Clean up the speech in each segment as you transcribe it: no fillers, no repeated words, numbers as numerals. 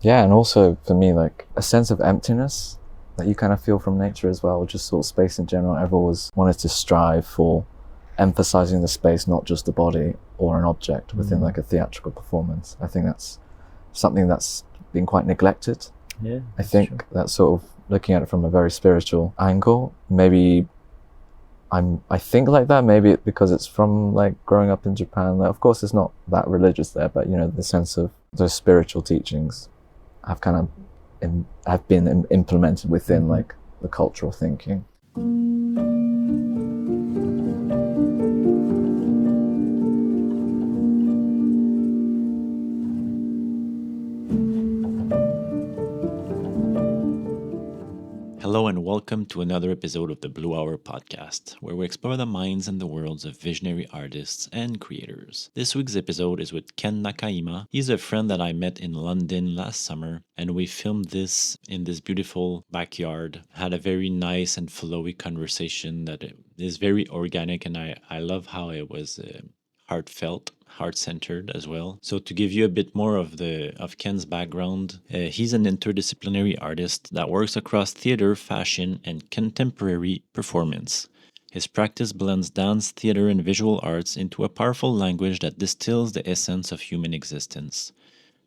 Yeah, and also for me, like a sense of emptiness that you kind of feel from nature as well, just sort of space in general. I've always wanted to strive for emphasizing the space, not just the body or an object within like a theatrical performance. I think that's something that's been quite neglected. Yeah, I think that's sort of looking at it from a very spiritual angle. Maybe I think like that, maybe because it's from like growing up in Japan. Like, of course it's not that religious there, but you know, the sense of those spiritual teachings have kind of have been implemented within like the cultural thinking. Hello and welcome to another episode of the Blue Hour podcast, where we explore the minds and the worlds of visionary artists and creators. This week's episode is with Ken Nakajima. He's a friend that I met in London last summer, and we filmed this in this beautiful backyard. Had a very nice and flowy conversation that is very organic, and I love how it was heartfelt, heart-centered as well. So to give you a bit more of Ken's background, he's an interdisciplinary artist that works across theater, fashion, and contemporary performance. His practice blends dance, theater, and visual arts into a powerful language that distills the essence of human existence.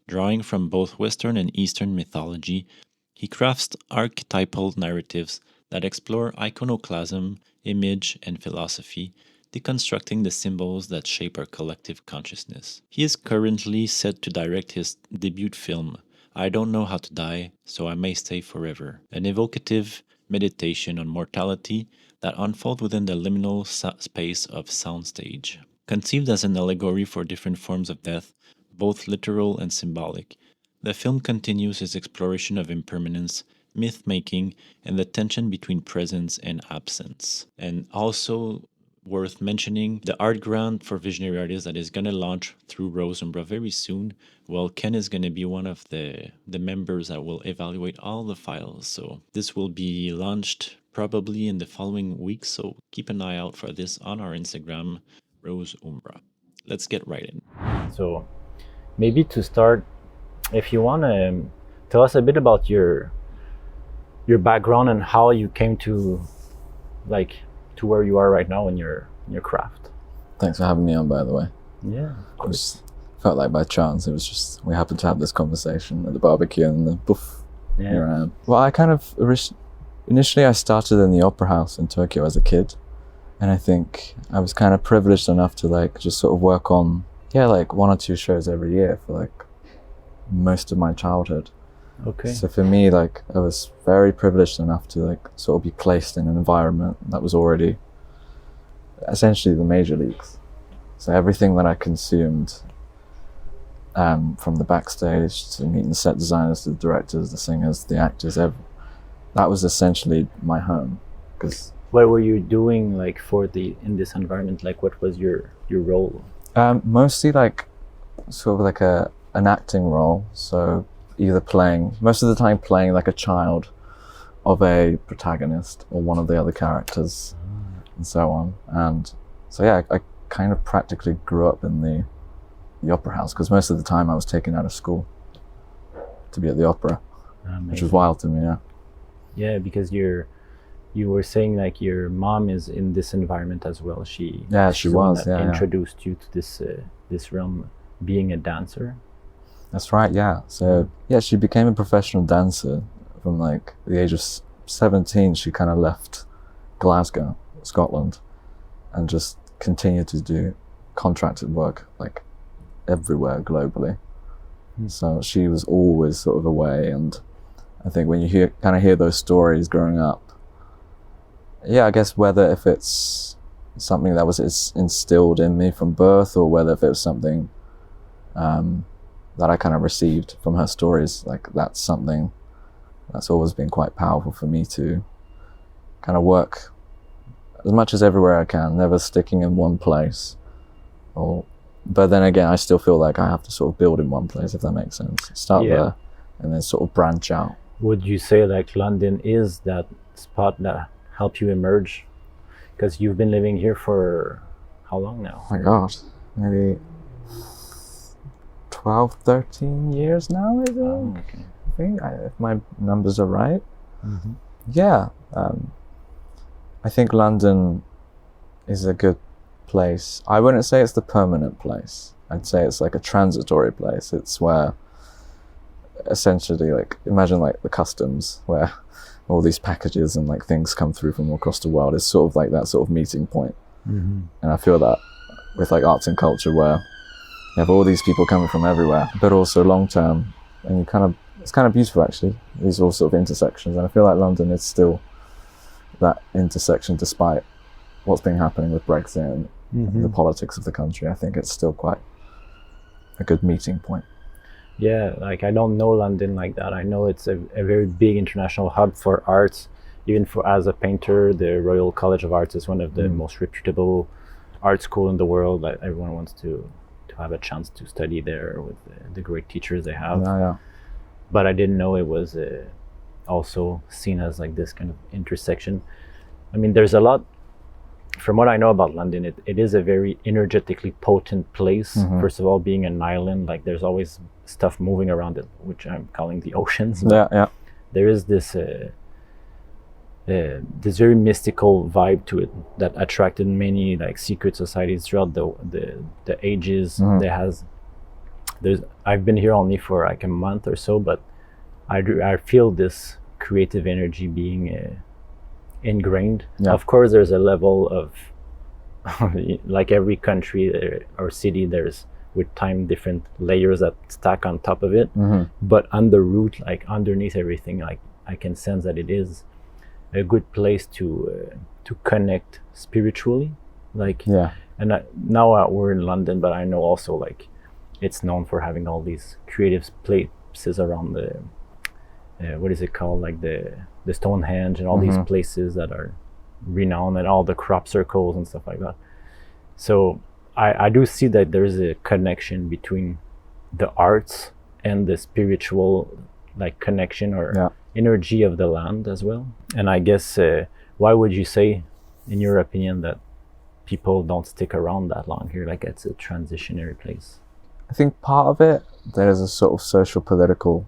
Drawing from both Western and Eastern mythology, he crafts archetypal narratives that explore iconoclasm, image, and philosophy, deconstructing the symbols that shape our collective consciousness. He is currently set to direct his debut film, I Don't Know How to Die, So I May Stay Forever, an evocative meditation on mortality that unfolds within the liminal space of soundstage. Conceived as an allegory for different forms of death, both literal and symbolic, the film continues his exploration of impermanence, myth-making, and the tension between presence and absence. And also worth mentioning, the art grant for visionary artists that is going to launch through Rose Umbra very soon. Well, Ken is going to be one of the members that will evaluate all the files. So this will be launched probably in the following weeks. So keep an eye out for this on our Instagram, Rose Umbra. Let's get right in. So maybe to start, if you want to tell us a bit about your background and how you came to where you are right now in your craft. Thanks for having me on, by the way. Yeah, of course. Felt like by chance. It was just, we happened to have this conversation at the barbecue and then poof, here I am. Well, I kind of, initially I started in the opera house in Tokyo as a kid. And I think I was kind of privileged enough to like just sort of work on, like 1 or 2 shows every year for like most of my childhood. Okay. So for me, like I was very privileged enough to like sort of be placed in an environment that was already essentially the major leagues. So everything that I consumed, from the backstage to meeting the set designers, to the directors, the singers, the actors, that was essentially my home. Because what were you doing like in this environment? Like what was your role? Mostly like sort of like an acting role. So either most of the time playing like a child of a protagonist or one of the other characters and so on. And so I kind of practically grew up in the opera house because most of the time I was taken out of school to be at the opera. Amazing. Which was wild to me. Yeah, because you were saying like your mom is in this environment as well. She was introduced you to this realm, being a dancer. That's right, yeah. So, she became a professional dancer from like the age of 17. She kind of left Glasgow, Scotland, and just continued to do contracted work like everywhere globally. So she was always sort of away, and I think when you hear those stories growing up, I guess whether if it's something that was instilled in me from birth or whether if it was something that I kind of received from her stories, like that's something that's always been quite powerful for me to kind of work as much as everywhere I can, never sticking in one place. But then again, I still feel like I have to sort of build in one place, if that makes sense. Start there and then sort of branch out. Would you say like London is that spot that helped you emerge? Because you've been living here for how long now? Oh my God, maybe 12, 13 years now, maybe. Oh, okay. think, if my numbers are right. Mm-hmm. Yeah. I think London is a good place. I wouldn't say it's the permanent place. I'd say it's like a transitory place. It's where essentially, like, imagine like the customs where all these packages and like things come through from all across the world. It's sort of like that sort of meeting point. Mm-hmm. And I feel that with like arts and culture, where you have all these people coming from everywhere, but also long term, and it's kind of beautiful actually, these all sort of intersections. And I feel like London is still that intersection, despite what's been happening with Brexit and Mm-hmm. the politics of the country. I think it's still quite a good meeting point. Yeah, like I don't know London like that. I know it's a very big international hub for arts. Even for as a painter, the Royal College of Arts is one of the most reputable art school in the world. That everyone wants to have a chance to study there with the great teachers they have. Yeah. But I didn't know it was also seen as like this kind of intersection. I mean, there's a lot. From what I know about London, it is a very energetically potent place. Mm-hmm. First of all, being an island, like there's always stuff moving around it, which I'm calling the oceans. Yeah. There is this this very mystical vibe to it that attracted many like secret societies throughout the ages. Mm-hmm. I've been here only for like a month or so, but I feel this creative energy being ingrained. Yeah. Of course, there's a level of like every country or city, there's with time different layers that stack on top of it. Mm-hmm. But on the root, like underneath everything, like I can sense that it is a good place to connect spiritually. Like and now we're in London, but I know also like it's known for having all these creative places around the what is it called, like the Stonehenge and all these places that are renowned, and all the crop circles and stuff like that. So I do see that there's a connection between the arts and the spiritual like connection or energy of the land as well. And I guess why would you say, in your opinion, that people don't stick around that long here? Like it's a transitionary place. I think part of it, there's a sort of social political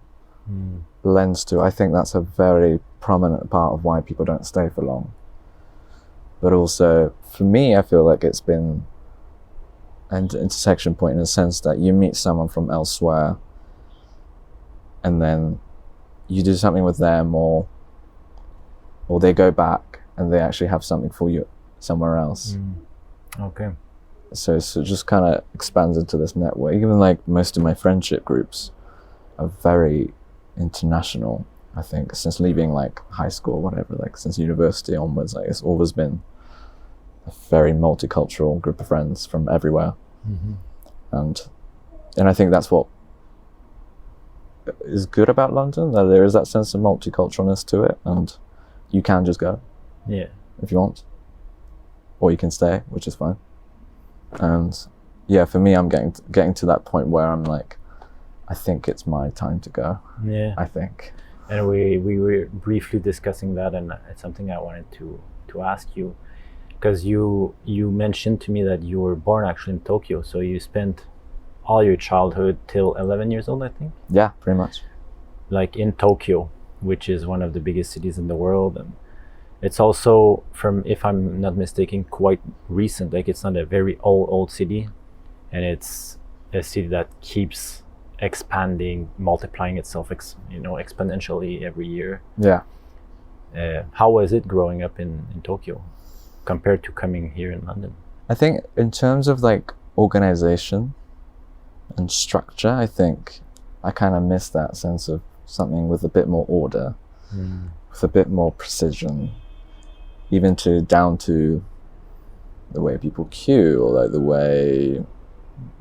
lens to it. I think that's a very prominent part of why people don't stay for long. But also, for me, I feel like it's been an intersection point in the sense that you meet someone from elsewhere and then you do something with them, or they go back and they actually have something for you somewhere else. Okay. So it just kind of expands into this network. Even like most of my friendship groups are very international. I think since leaving like high school or whatever, like since university onwards, like it's always been a very multicultural group of friends from everywhere. And I think that's what is good about London, that there is that sense of multiculturalness to it, and you can just go if you want, or you can stay, which is fine. And for me, I'm getting to that point where I'm like, I think it's my time to go. I think. And we were briefly discussing that, and it's something I wanted to ask you, because you mentioned to me that you were born actually in Tokyo, so you spent all your childhood till 11 years old, I think? Yeah, pretty much. Like in Tokyo, which is one of the biggest cities in the world, and it's also, from, if I'm not mistaken, quite recent. Like it's not a very old city, and it's a city that keeps expanding, multiplying itself exponentially every year. How was it growing up in Tokyo compared to coming here in London? I think in terms of like organization and structure, I think I kind of miss that sense of something with a bit more order, with a bit more precision, even down to the way people queue, or like the way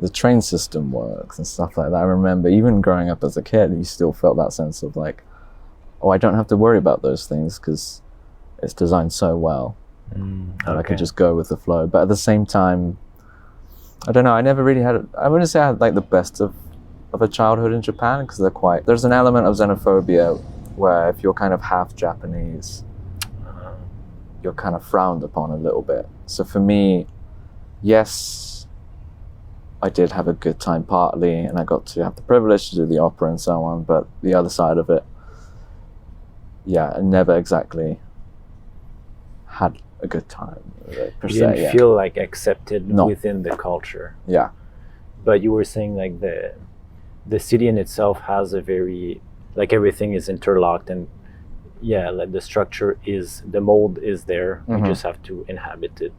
the train system works and stuff like that. I remember even growing up as a kid, you still felt that sense of like, oh, I don't have to worry about those things because it's designed so well. And I could just go with the flow. But at the same time, I don't know, I never really I wouldn't say I had like the best of a childhood in Japan, because there's an element of xenophobia where if you're kind of half Japanese, you're kind of frowned upon a little bit. So for me, yes, I did have a good time partly, and I got to have the privilege to do the opera and so on, but the other side of it, yeah, I never exactly had a good time per You se. didn't Yeah. feel like accepted No. within the culture. Yeah. But you were saying like the city in itself has a very, like, everything is interlocked, and yeah, like the structure is, the mold is there. You just have to inhabit it,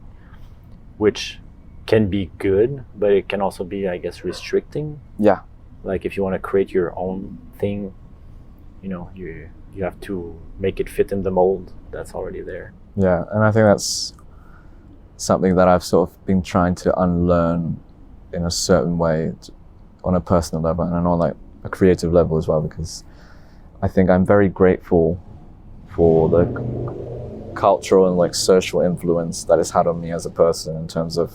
which can be good, but it can also be, I guess, restricting. Yeah. Like if you want to create your own thing, you know, you have to make it fit in the mold that's already there. Yeah, and I think that's something that I've sort of been trying to unlearn in a certain way on a personal level and on like a creative level as well, because I think I'm very grateful for the cultural and like social influence that it's had on me as a person in terms of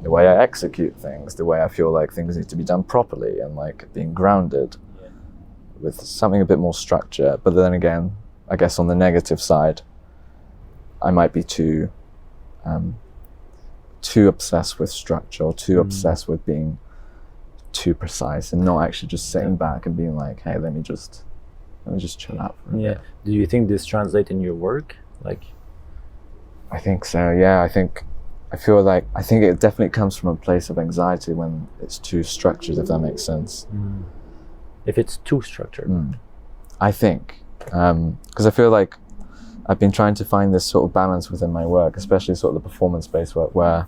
the way I execute things, the way I feel like things need to be done properly, and like being grounded with something a bit more structure. But then again, I guess on the negative side, I might be too obsessed with structure, or too obsessed with being too precise, and not actually just sitting back and being like, hey, let me just chill out for a bit. Do you think this translates in your work? Like, I think so, yeah. I think it definitely comes from a place of anxiety when it's too structured, if that makes sense. if it's too structured. I think, because I feel like I've been trying to find this sort of balance within my work, especially sort of the performance-based work, where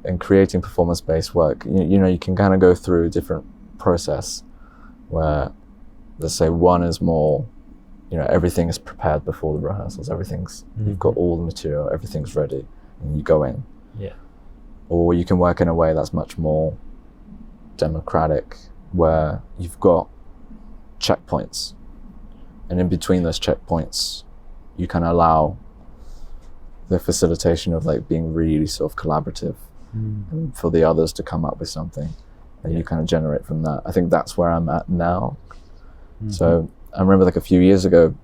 in creating performance-based work, you know, you can kind of go through a different process where, let's say, one is more, you know, everything is prepared before the rehearsals, you've got all the material, everything's ready, and you go in. Yeah. Or you can work in a way that's much more democratic, where you've got checkpoints, and in between those checkpoints, you can allow the facilitation of like being really sort of collaborative, and for the others to come up with something, and you kind of generate from that. I think that's where I'm at now. So I remember like a few years ago,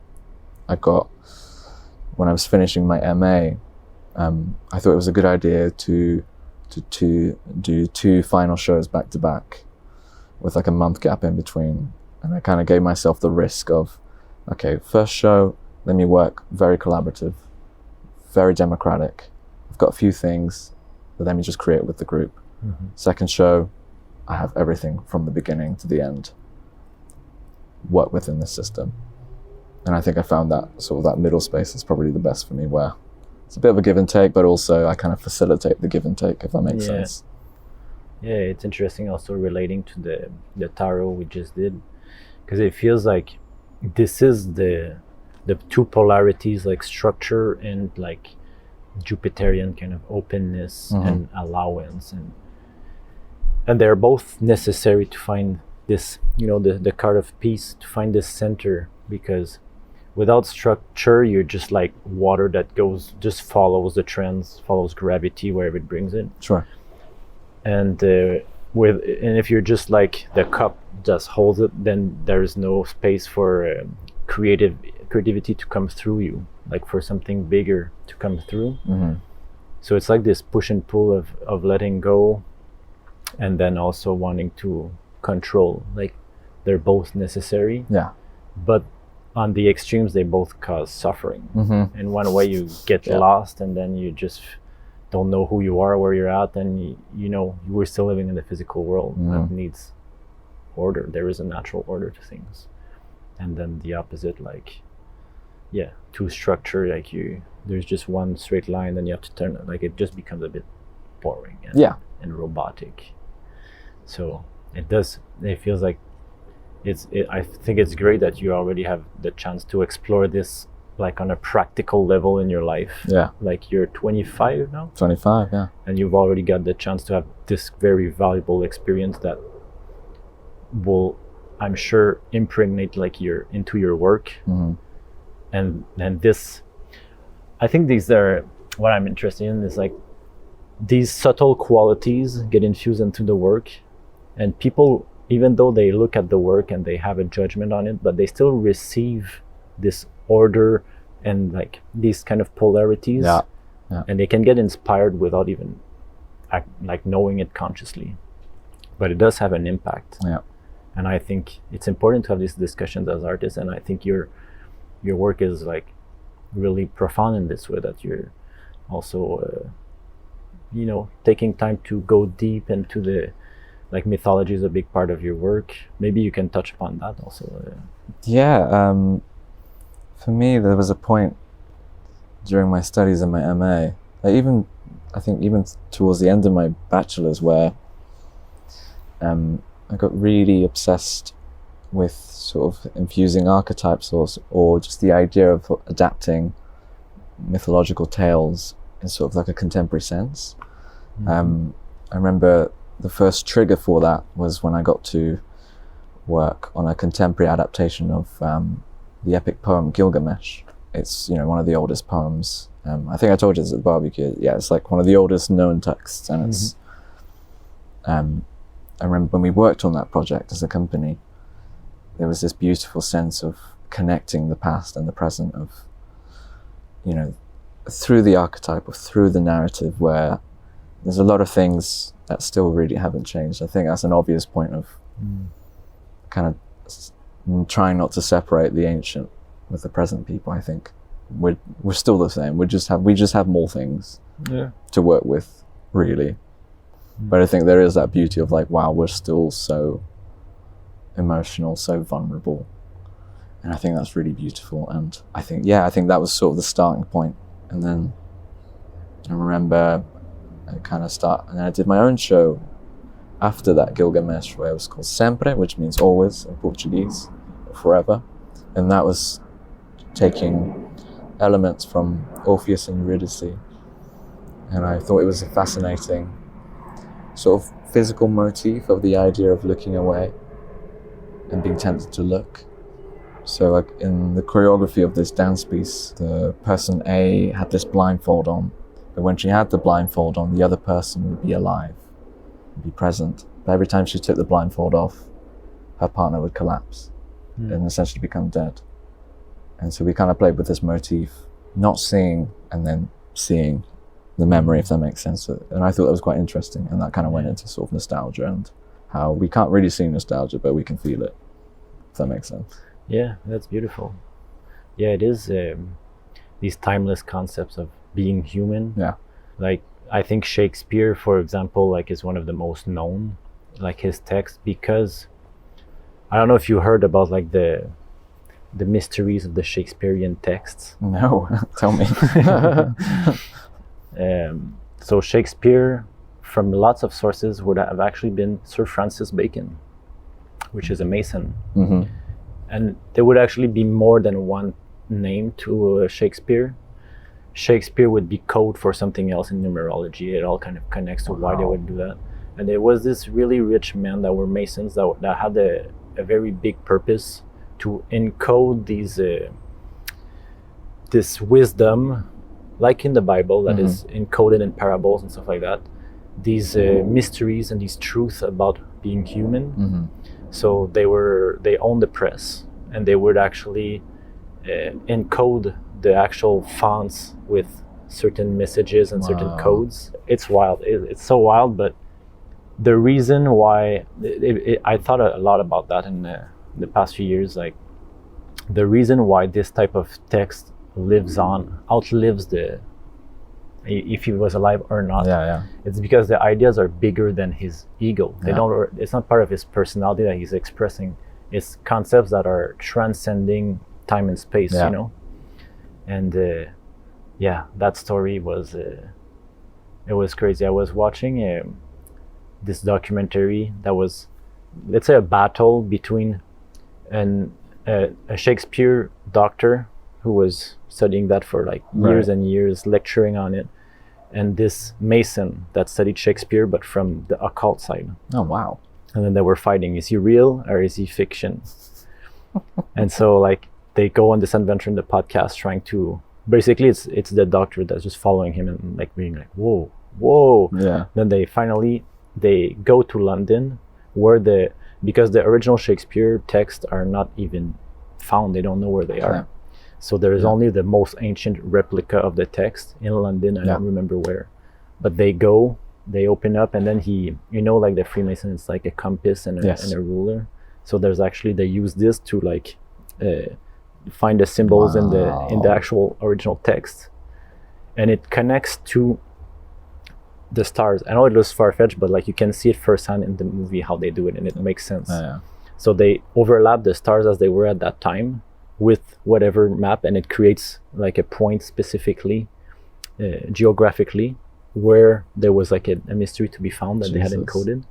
when I was finishing my MA, I thought it was a good idea to do 2 final shows back to back with like a month gap in between. And I kind of gave myself the risk of, okay, first show, let me work very collaborative, very democratic. I've got a few things, but let me just create with the group. Second show, I have everything from the beginning to the end, work within the system. And I think I found that sort of that middle space is probably the best for me, where it's a bit of a give and take, but also I kind of facilitate the give and take, if that makes sense. Yeah, it's interesting also relating to the tarot we just did, because it feels like this is the 2 polarities, like structure and like Jupiterian kind of openness and allowance, and they're both necessary to find this, you know, the card of peace, to find this center, because without structure, you're just like water that just follows the trends, follows gravity wherever it brings it. Sure. And if you're just like the cup just holds it, then there is no space for creativity to come through you, like for something bigger to come through. So it's like this push and pull of letting go, and then also wanting to control. Like they're both necessary. Yeah. But on the extremes, they both cause suffering. In one way, you get lost, and then you just don't know who you are, where you're at, and you know you were still living in the physical world that needs order. There is a natural order to things, and then the opposite, like too structured, like there's just one straight line, then you have to turn it, like it just becomes a bit boring and robotic. So it feels like I think it's great that you already have the chance to explore this, like on a practical level in your life. Like you're 25 now? 25, yeah. And you've already got the chance to have this very valuable experience that will, I'm sure, impregnate like into your work. And this, I think these are, what I'm interested in is like these subtle qualities get infused into the work, and people, even though they look at the work and they have a judgment on it, but they still receive this order and like these kind of polarities, and they can get inspired without even like knowing it consciously, but it does have an impact. Yeah. And I think it's important to have these discussions as artists, and I think your work is like really profound in this way, that you're also taking time to go deep into the, like, mythology is a big part of your work. Maybe you can touch upon that also. Yeah, for me, there was a point during my studies in my MA, I think even towards the end of my bachelor's, where I got really obsessed with sort of infusing archetypes or just the idea of adapting mythological tales in sort of like a contemporary sense. I remember the first trigger for that was when I got to work on a contemporary adaptation of the epic poem Gilgamesh. It's one of the oldest poems. I think I told you this at the barbecue. Yeah, it's like one of the oldest known texts, and it's. I remember when we worked on that project as a company, there was this beautiful sense of connecting the past and the present, of through the archetype or through the narrative, where there's a lot of things that still really haven't changed. I think that's an obvious point of kind of trying not to separate the ancient with the present people. I think we're still the same. We just have more things to work with, really. But I think there is that beauty of like, wow, we're still so emotional, so vulnerable, and I think that's really beautiful. And I think that was sort of the starting point. And then I remember and then I did my own show after that Gilgamesh, where it was called Sempre, which means always in Portuguese, or forever. And that was taking elements from Orpheus and Eurydice. And I thought it was a fascinating sort of physical motif of the idea of looking away and being tempted to look. So like in the choreography of this dance piece, the person A had this blindfold on, but when she had the blindfold on, the other person would be alive, would be present. But every time she took the blindfold off, her partner would collapse and essentially become dead. And so we kind of played with this motif, not seeing and then seeing the memory, if that makes sense. And I thought that was quite interesting, and that kind of went into sort of nostalgia and how we can't really see nostalgia, but we can feel it, if that makes sense. Yeah, that's beautiful. Yeah, it is these timeless concepts of being human. Yeah. Like, I think Shakespeare, for example, like, is one of the most known, like, his text, because I don't know if you heard about like the mysteries of the Shakespearean texts. No, tell me. So Shakespeare, from lots of sources, would have actually been Sir Francis Bacon, which is a Mason. And there would actually be more than one name to Shakespeare. Shakespeare would be code for something else in numerology. It all kind of connects to why they would do that. And there was this really rich men that were Masons that had a very big purpose to encode this wisdom, like in the Bible, that is encoded in parables and stuff like that. These mysteries and these truths about being human. So they owned the press, and they would actually encode the actual fonts with certain messages and certain codes. It's wild. It's so wild, but the reason why I thought a lot about that in the past few years, like the reason why this type of text outlives if he was alive or not. It's because the ideas are bigger than his ego. It's not part of his personality that he's expressing. It's concepts that are transcending time and space, and that story was it was crazy. I was watching this documentary that was, let's say, a battle between a Shakespeare doctor who was studying that for like years and years, lecturing on it, and this Mason that studied Shakespeare but from the occult side. Oh wow. And then they were fighting, is he real or is he fiction? And so like they go on this adventure in the podcast trying to, basically it's the doctor that's just following him and like being like, whoa. Yeah. Then they go to London, where because the original Shakespeare texts are not even found. They don't know where they are. So there is only the most ancient replica of the text in London. I don't remember where, but they go they open up, and then he, you know, like the Freemason, it's like a compass and Yes. and a ruler. So there's actually, they use this to like find the symbols in the Wow. actual original text, and it connects to the stars. I know it looks far-fetched, but like you can see it firsthand in the movie how they do it, and it makes sense. Yeah. So they overlap the stars as they were at that time with whatever map, and it creates like a point specifically, geographically, where there was like a mystery to be found that they had Jesus. encoded.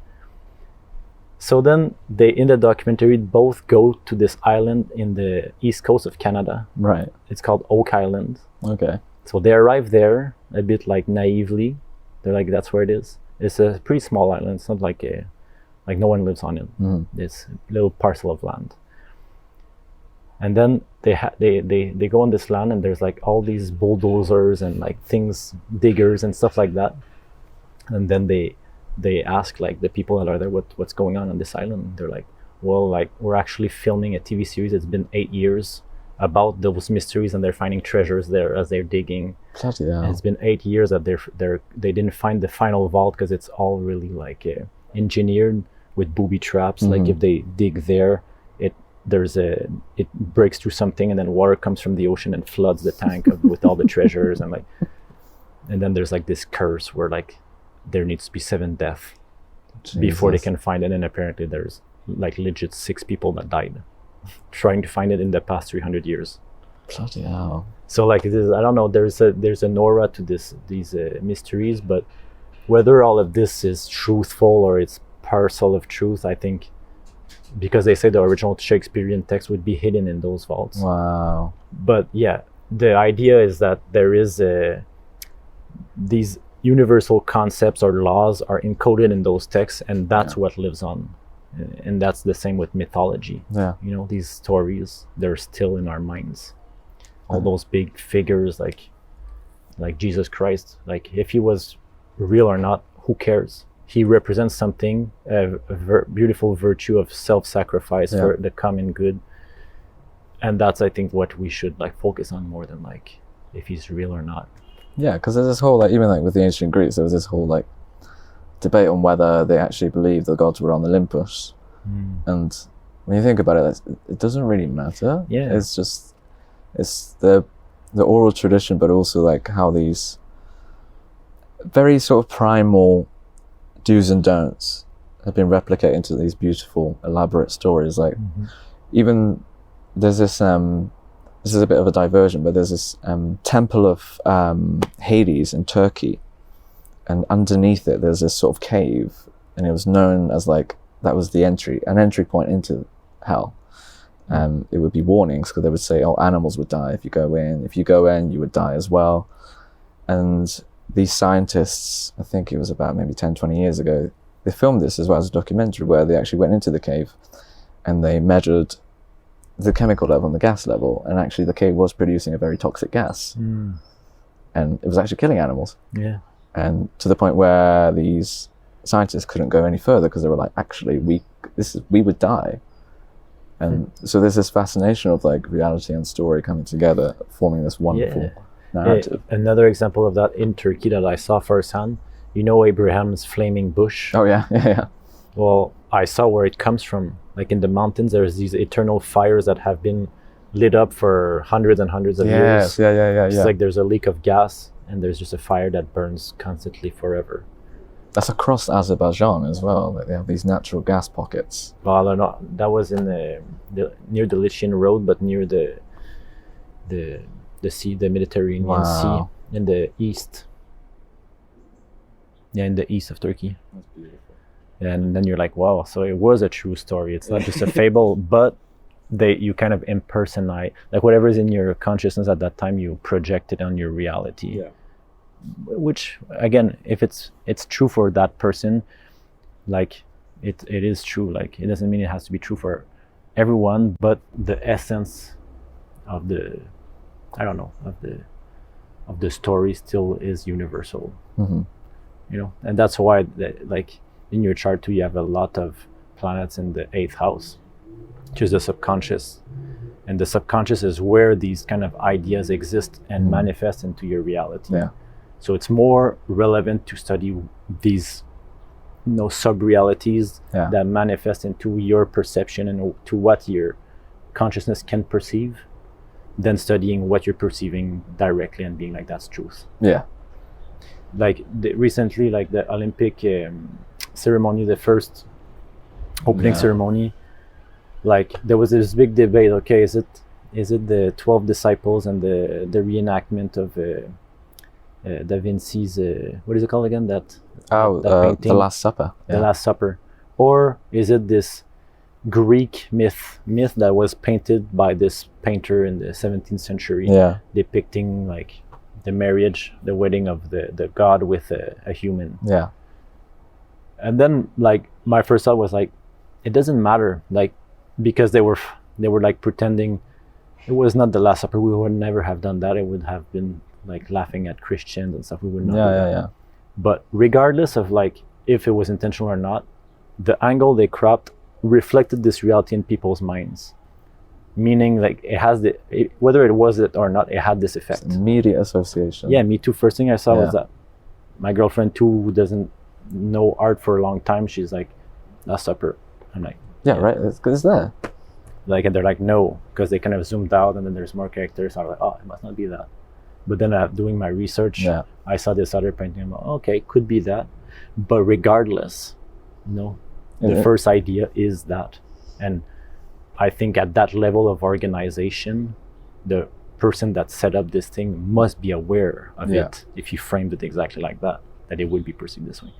So then they, in the documentary, both go to this island in the east coast of Canada. Right. It's called Oak Island. Okay. So they arrive there a bit like naively. They're like, that's where it is. It's a pretty small island. It's not like no one lives on it. It's a little parcel of land. And then they go on this land, and there's like all these bulldozers and like things, diggers and stuff like that. And then they ask like the people that are there what's going on this island. They're like, well, like we're actually filming a TV series. It's been 8 years about those mysteries, and they're finding treasures there as they're digging. Bloody hell. And it's been 8 years that they didn't find the final vault, because it's all really like engineered with booby traps. Like if they dig there, it breaks through something, and then water comes from the ocean and floods the tank with all the treasures, and then there's like this curse where like there needs to be 7 deaths before they Jesus. can find it. And apparently there's like legit 6 people that died trying to find it in the past 300 years. Bloody hell. So like it is, I don't know, there's an aura to these mysteries, but whether all of this is truthful or it's parcel of truth, I think, because they say the original Shakespearean text would be hidden in those vaults. Wow. But yeah, the idea is that there is these universal concepts or laws are encoded in those texts, and that's what lives on. And that's the same with mythology. Yeah. You know, these stories, they're still in our minds. All those big figures like Jesus Christ, like if he was real or not, who cares? He represents something, a beautiful virtue of self-sacrifice for the common good. And that's, I think, what we should like focus on more than like if he's real or not. Yeah, because there's this whole, like, even like with the ancient Greeks, there was this whole like debate on whether they actually believed the gods were on Olympus. And when you think about it, it doesn't really matter. Yeah. It's just, it's the oral tradition, but also like how these very sort of primal do's and don'ts have been replicated into these beautiful, elaborate stories. Like even there's this, this is a bit of a diversion, but there's this temple of Hades in Turkey, and underneath it there's this sort of cave, and it was known as like, that was an entry point into hell. It would be warnings, because they would say, oh, animals would die if you go in, you would die as well. And these scientists, I think it was about maybe 10, 20 years ago, they filmed this as well as a documentary where they actually went into the cave and they measured the chemical level and the gas level, and actually the cave was producing a very toxic gas. And it was actually killing animals. Yeah. And to the point where these scientists couldn't go any further, because they were like, actually, we would die. And so there's this fascination of like reality and story coming together, forming this wonderful narrative. Another example of that in Turkey that I saw firsthand, you know Abraham's flaming bush? Oh yeah, yeah. Well, I saw where it comes from. Like in the mountains, there's these eternal fires that have been lit up for hundreds and hundreds of years. Yes, It's like there's a leak of gas, and there's just a fire that burns constantly forever. That's across Azerbaijan as well. Like they have these natural gas pockets. Well, they're not, that was in the near the Lycian Road, but near the sea, the Mediterranean Sea, in the east. Yeah, in the east of Turkey. That's beautiful. And then you're like, wow, so it was a true story. It's not just a fable, but you kind of impersonate, like whatever is in your consciousness at that time, you project it on your reality. Yeah. Which, again, if it's true for that person, like it is true. Like it doesn't mean it has to be true for everyone, but the essence of the story still is universal. You know, and that's why like in your chart too, you have a lot of planets in the 8th house, which is the subconscious. And the subconscious is where these kind of ideas exist and manifest into your reality. Yeah. So it's more relevant to study these sub-realities Yeah. that manifest into your perception and to what your consciousness can perceive, than studying what you're perceiving directly and being like, that's truth. Yeah. Like recently, like the Olympic ceremony, the first opening ceremony, like there was this big debate. Okay, is it the 12 disciples and the reenactment of Da Vinci's what is it called again? That painting, The Last Supper. The Last Supper, or is it this Greek myth that was painted by this painter in the 17th century, depicting like the marriage, the wedding of the god with a human. Yeah. And then like my first thought was like, it doesn't matter, like, because they were like pretending it was not the Last Supper. We would never have done that. It would have been like laughing at Christians and stuff. We would not do that. Yeah. But regardless of like if it was intentional or not, the angle they cropped reflected this reality in people's minds, meaning like it has whether it was it or not, it had this effect. It's immediate association. Yeah, me too. First thing I saw was that my girlfriend too, who doesn't know art for a long time, she's like, Last Supper. I'm like, right, it's there. Like, and they're like, no, because they kind of zoomed out and then there's more characters. I'm like, oh, it must not be that. But then doing my research, I saw this other painting. I'm like, okay, could be that. But regardless, no, the first idea is that. And I think at that level of organization, the person that set up this thing must be aware of it, if you framed it exactly like that it would be perceived this way.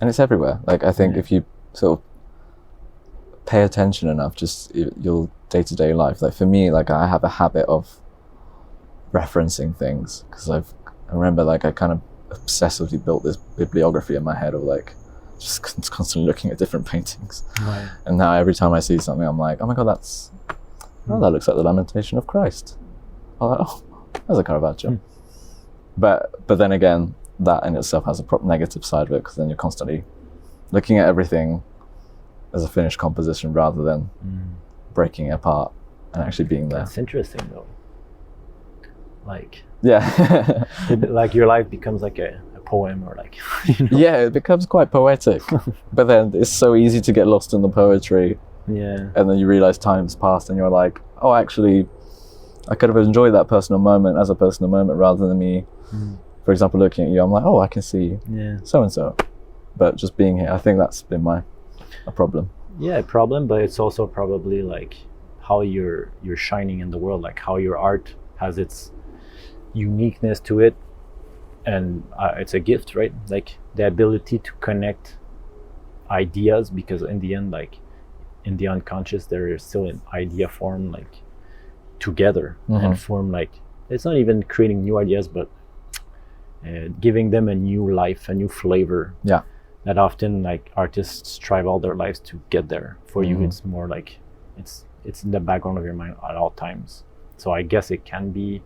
And it's everywhere. Like, I think if you sort of pay attention enough, just your day-to-day life. Like for me, like I have a habit of referencing things, because I remember like I kind of obsessively built this bibliography in my head of like just constantly looking at different paintings. Right. And now every time I see something, I'm like, oh my god, that looks like the Lamentation of Christ. I'm like, oh, there's a Caravaggio. But then again, that in itself has a negative side of it, because then you're constantly looking at everything as a finished composition rather than breaking it apart and actually being there. That's interesting though. Like, like your life becomes like a poem, or like, Yeah, it becomes quite poetic. But then it's so easy to get lost in the poetry. Yeah. And then you realize time's passed and you're like, oh, actually, I could have enjoyed that personal moment as a personal moment rather than me, for example, looking at you. I'm like, oh, I can see so-and-so. But just being here, I think that's been a problem. Yeah, a problem, but it's also probably like how you're shining in the world, like how your art has its uniqueness to it, and it's a gift, right? Like the ability to connect ideas, because in the end, like in the unconscious, there is still an idea form like together and form, like it's not even creating new ideas, but giving them a new life, a new flavor. Yeah. That often like artists strive all their lives to get there. For you, it's more like it's in the background of your mind at all times. So I guess it can be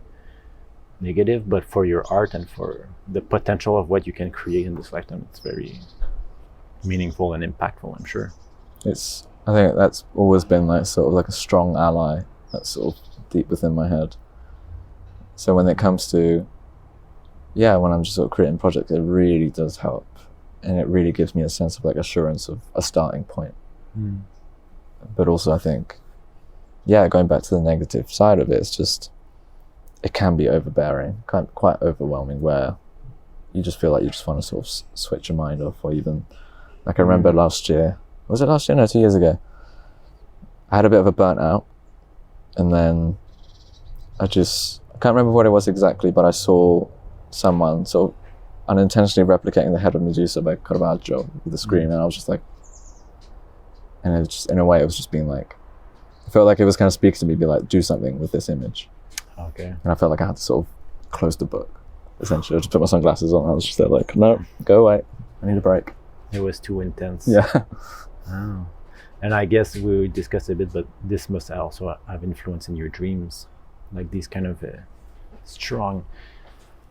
negative, but for your art and for the potential of what you can create in this lifetime, it's very meaningful and impactful, I'm sure. I think that's always been like sort of like a strong ally that's sort of deep within my head. So when it comes to when I'm just sort of creating projects, it really does help. And it really gives me a sense of like assurance of a starting point. But also I think, going back to the negative side of it, it's just, it can be overbearing, quite overwhelming, where you just feel like you just want to sort of switch your mind off. Or even, like I remember last year, was it last year? No, 2 years ago. I had a bit of a burnt out, and then I can't remember what it was exactly, but I saw someone sort of unintentionally replicating the head of Medusa by Caravaggio with the screen, and I was just like, and it just, in a way, it was just being like, I felt like it was kind of speaking to me, be like, do something with this image. Okay. And I felt like I had to sort of close the book, essentially. I just put my sunglasses on, and I was just there like, no, go away, I need a break. It was too intense. Yeah. Oh. And I guess we discussed a bit, but this must also have influence in your dreams, like these kind of strong.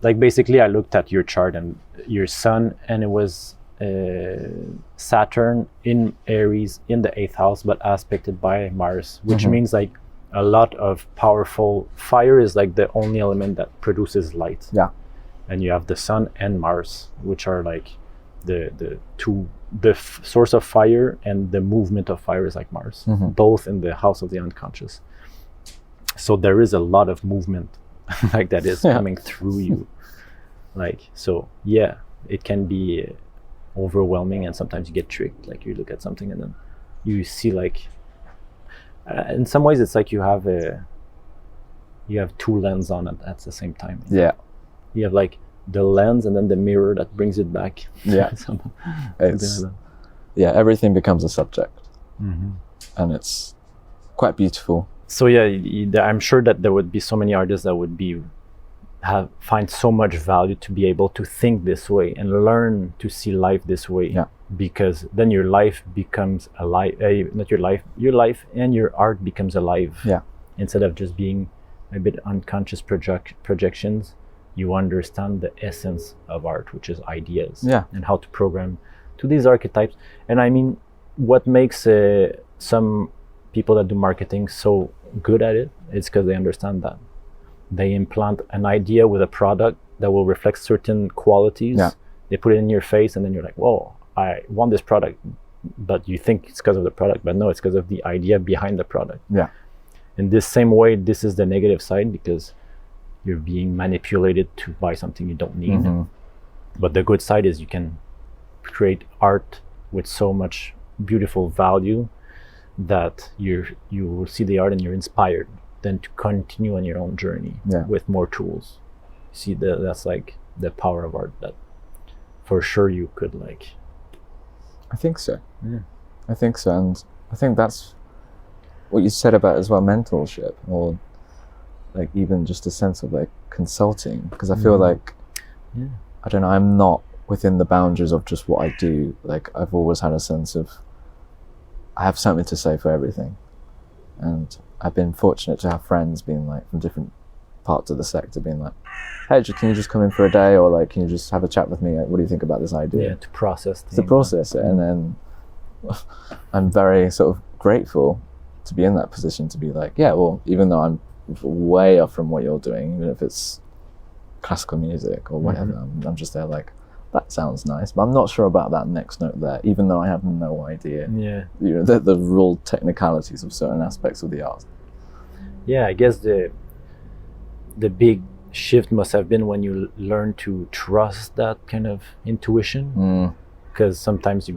Like basically, I looked at your chart and your sun, and it was Saturn in Aries in the 8th house, but aspected by Mars, which means like a lot of powerful fire is like the only element that produces light. Yeah. And you have the sun and Mars, which are like the source of fire and the movement of fire is like Mars, both in the house of the unconscious. So there is a lot of movement like that is coming through you. Like, so yeah, it can be overwhelming, and sometimes you get tricked. Like you look at something and then you see like, in some ways it's like you have two lenses on it at the same time. Yeah. You have like the lens and then the mirror that brings it back. Yeah. Everything becomes a subject. And it's quite beautiful. So yeah, I'm sure that there would be so many artists that would find so much value to be able to think this way and learn to see life this way. Yeah. Because then your life becomes alive. Not your life and your art becomes alive. Yeah. Instead of just being a bit unconscious projections, you understand the essence of art, which is ideas. Yeah. And how to program to these archetypes. And I mean, what makes some people that do marketing so good at it is because they understand that. They implant an idea with a product that will reflect certain qualities. Yeah. They put it in your face, and then you're like, whoa, I want this product. But you think it's because of the product, but no, it's because of the idea behind the product. Yeah. In this same way, this is the negative side, because you're being manipulated to buy something you don't need. But the good side is you can create art with so much beautiful value that you will see the art and you're inspired then to continue on your own journey with more tools. See, that's like the power of art that for sure you could like. I think so. Yeah. I think so. And I think that's what you said about as well, mentorship, or like even just a sense of like consulting, because I feel like, I don't know, I'm not within the boundaries of just what I do. Like I've always had a sense of, I have something to say for everything. And I've been fortunate to have friends being like from different parts of the sector being like, hey, can you just come in for a day, or like, can you just have a chat with me? Like, what do you think about this idea? Yeah, to process things. To process it. And then I'm very sort of grateful to be in that position to be like, yeah, well, even though I'm way off from what you're doing, even if it's classical music or whatever, I'm just there like, that sounds nice, but I'm not sure about that next note there, even though I have no idea. Yeah. You know, the real technicalities of certain aspects of the art. Yeah, I guess the big shift must have been when you learn to trust that kind of intuition. Because sometimes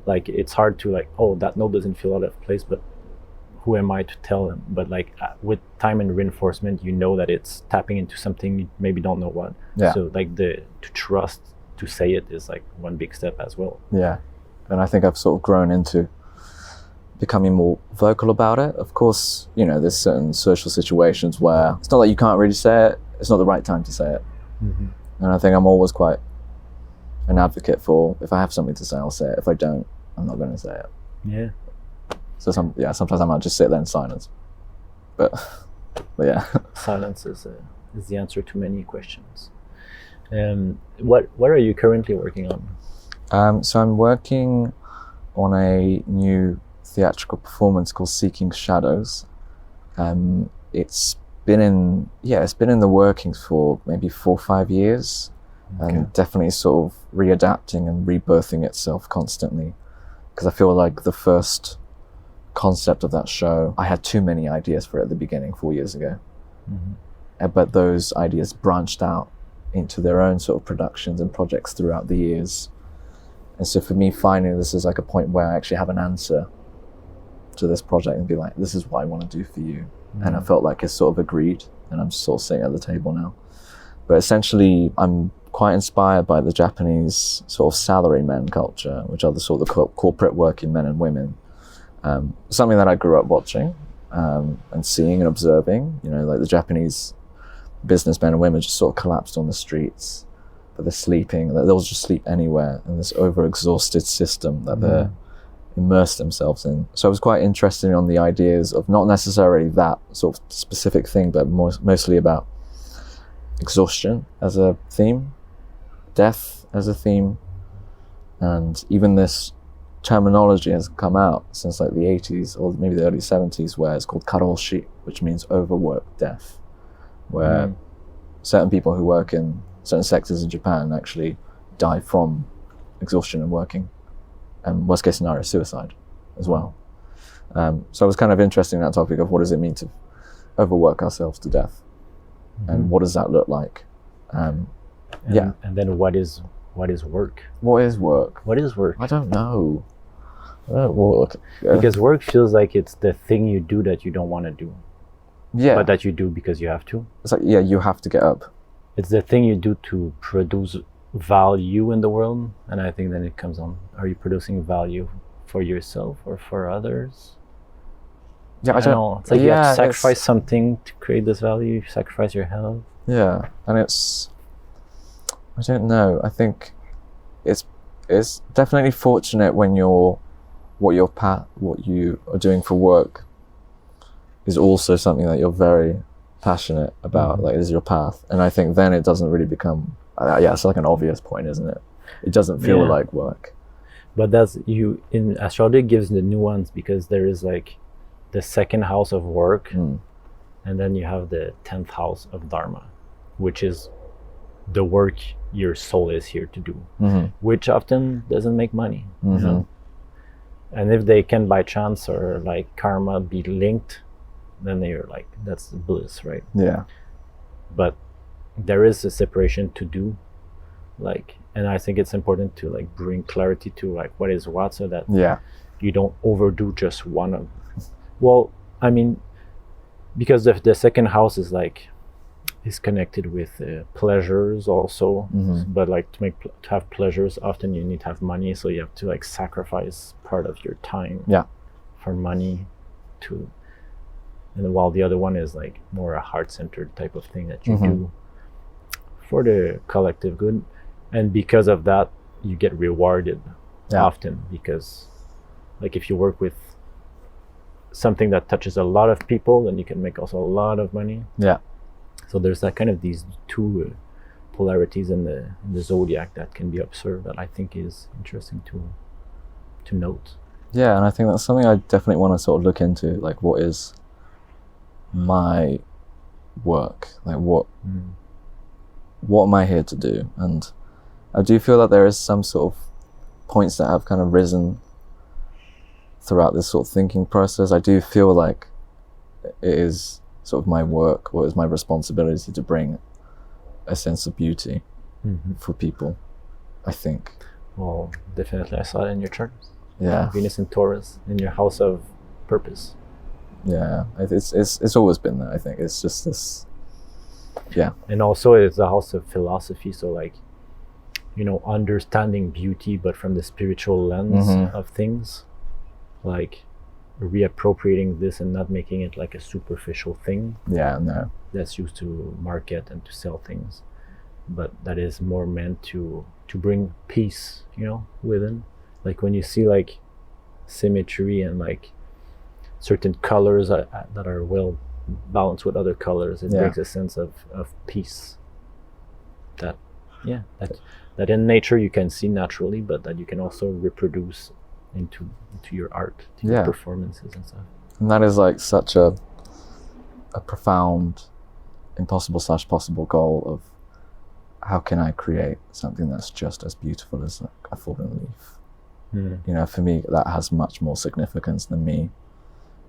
it's hard to like, oh, that note doesn't feel out of place, but who am I to tell them? But like with time and reinforcement, you know that it's tapping into something you maybe don't know what. Yeah. So like to trust to say it is like one big step as well. Yeah. And I think I've sort of grown into becoming more vocal about it. Of course, you know, there's certain social situations where it's not like you can't really say it, it's not the right time to say it. And I think I'm always quite an advocate for, if I have something to say, I'll say it. If I don't, I'm not going to say it. Yeah. So sometimes I might just sit there in silence. But yeah. Silence is the answer to many questions. What are you currently working on? So I'm working on a new theatrical performance called Seeking Shadows. It's been in the workings for maybe 4 or 5 years, and definitely sort of readapting and rebirthing itself constantly. Because I feel like the first concept of that show, I had too many ideas for it at the beginning 4 years ago. But those ideas branched out into their own sort of productions and projects throughout the years. And so for me, finally, this is like a point where I actually have an answer to this project and be like, this is what I want to do for you. And I felt like it's sort of agreed, and I'm sort of sitting at the table now. But essentially, I'm quite inspired by the Japanese sort of salarymen culture, which are the sort of corporate working men and women. Something that I grew up watching and seeing and observing, you know, like the Japanese businessmen and women just sort of collapsed on the streets, but they're sleeping, they'll just sleep anywhere in this over-exhausted system that they're immersed themselves in. So I was quite interested on the ideas of not necessarily that sort of specific thing, but mostly about exhaustion as a theme, death as a theme, and even this terminology has come out since like the 80s or maybe the early 70s, where it's called karoshi, which means overworked death, where certain people who work in certain sectors in Japan actually die from exhaustion and working, and worst case scenario, suicide as well. So it was kind of interesting, that topic of what does it mean to overwork ourselves to death, and what does that look like? And then what is work? What is work? What is work? I don't know. Work. Because work feels like it's the thing you do that you don't want to do, but that you do because you have to. It's like, you have to get up. It's the thing you do to produce value in the world, and I think then it comes on, are you producing value for yourself or for others? Yeah, I don't know. It's like you have to sacrifice something to create this value. You sacrifice your health. Yeah, and I don't know. I think it's definitely fortunate when what you are doing for work is also something that you're very passionate about. Like, is your path, and I think then it doesn't really become. It's like an obvious point, isn't it? It doesn't feel like work. But that's in astrology gives the nuance, because there is like the second house of work, and then you have the 10th house of dharma, which is the work your soul is here to do, which often doesn't make money. You know? And if they can by chance or like karma be linked, then they're like, that's bliss, right? Yeah. But there is a separation to do, like, and I think it's important to like bring clarity to like what is what, so that you don't overdo just one of. Well, I mean, because the second house is connected with pleasures also, but like to have pleasures, often you need to have money, so you have to like sacrifice part of your time for money to, and while the other one is like more a heart-centered type of thing that you do for the collective good, and because of that you get rewarded often, because like if you work with something that touches a lot of people, then you can make also a lot of money. So there's that kind of these two polarities in the zodiac that can be observed, that I think is interesting to note. Yeah, and I think that's something I definitely want to sort of look into, like what is my work, like what am I here to do? And I do feel that there is some sort of points that have kind of risen throughout this sort of thinking process. I do feel like it is sort of my work, or is my responsibility to bring a sense of beauty for people, I think. Well, definitely I saw it in your chart. Venus and Taurus in your house of purpose. It's always been there. I think it's just this. And also it's a house of philosophy, so like, you know, understanding beauty but from the spiritual lens of things, like reappropriating this and not making it like a superficial thing that's used to market and to sell things, but that is more meant to bring peace, you know, within. Like when you see like symmetry and like certain colors that are well balanced with other colors, it brings a sense of peace that in nature you can see naturally, but that you can also reproduce into your art, to your performances and stuff. And that is like such a profound, impossible / possible goal of how can I create something that's just as beautiful as like a fallen leaf. You know, for me that has much more significance than me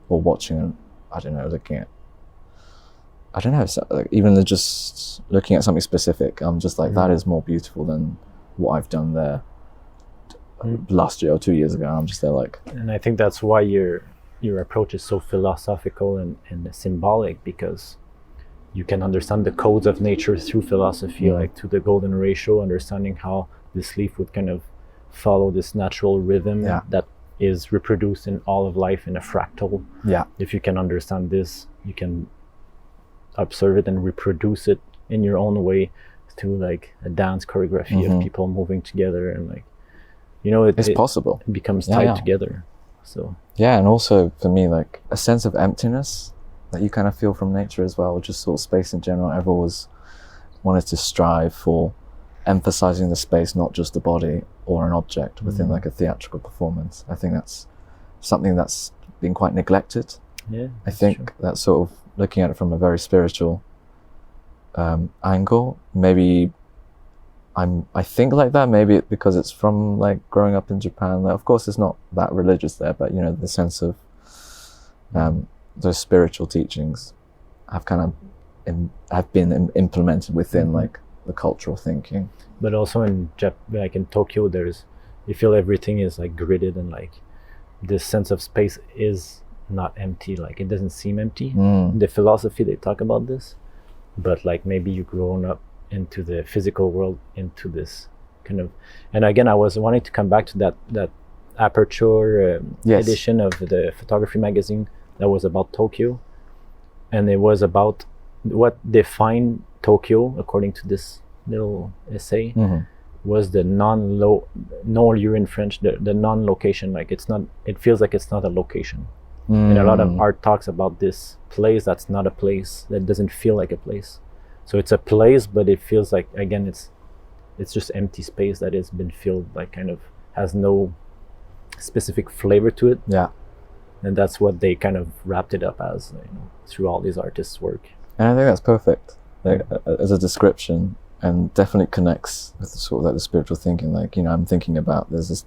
or watching, looking at, so like, even just looking at something specific, I'm just like, that is more beautiful than what I've done there last year or 2 years ago. I'm just there like, and I think that's why your approach is so philosophical and symbolic, because you can understand the codes of nature through philosophy, like to the golden ratio, understanding how this leaf would kind of follow this natural rhythm that is reproduced in all of life in a fractal. If you can understand this, you can observe it and reproduce it in your own way through like a dance choreography of people moving together, and like, you know, it's possible. It becomes tied together. So and also for me, like a sense of emptiness that you kind of feel from nature as well, just sort of space in general. I've always wanted to strive for emphasizing the space, not just the body or an object within like a theatrical performance. I think that's something that's been quite neglected. I think that's sort of looking at it from a very spiritual angle, maybe I think like that. Maybe because it's from like growing up in Japan. Like, of course, it's not that religious there, but the sense of those spiritual teachings have kind of have been implemented within like the cultural thinking. But also like in Tokyo, you feel everything is like gridded, and like this sense of space is not empty. Like it doesn't seem empty. In the philosophy, they talk about this, but like maybe you've grown up into the physical world, into this kind of. And again, I was wanting to come back to that Aperture edition of the photography magazine that was about Tokyo, and it was about what defined Tokyo according to this little essay was the non-lieu in French, the non-location. Like it feels like it's not a location. And a lot of art talks about this place that's not a place, that doesn't feel like a place. So it's a place, but it feels like, again, it's just empty space that has been filled, like kind of has no specific flavor to it. Yeah. And that's what they kind of wrapped it up as, through all these artists' work. And I think that's perfect, like as a description, and definitely connects with sort of like the spiritual thinking. Like, I'm thinking about, there's this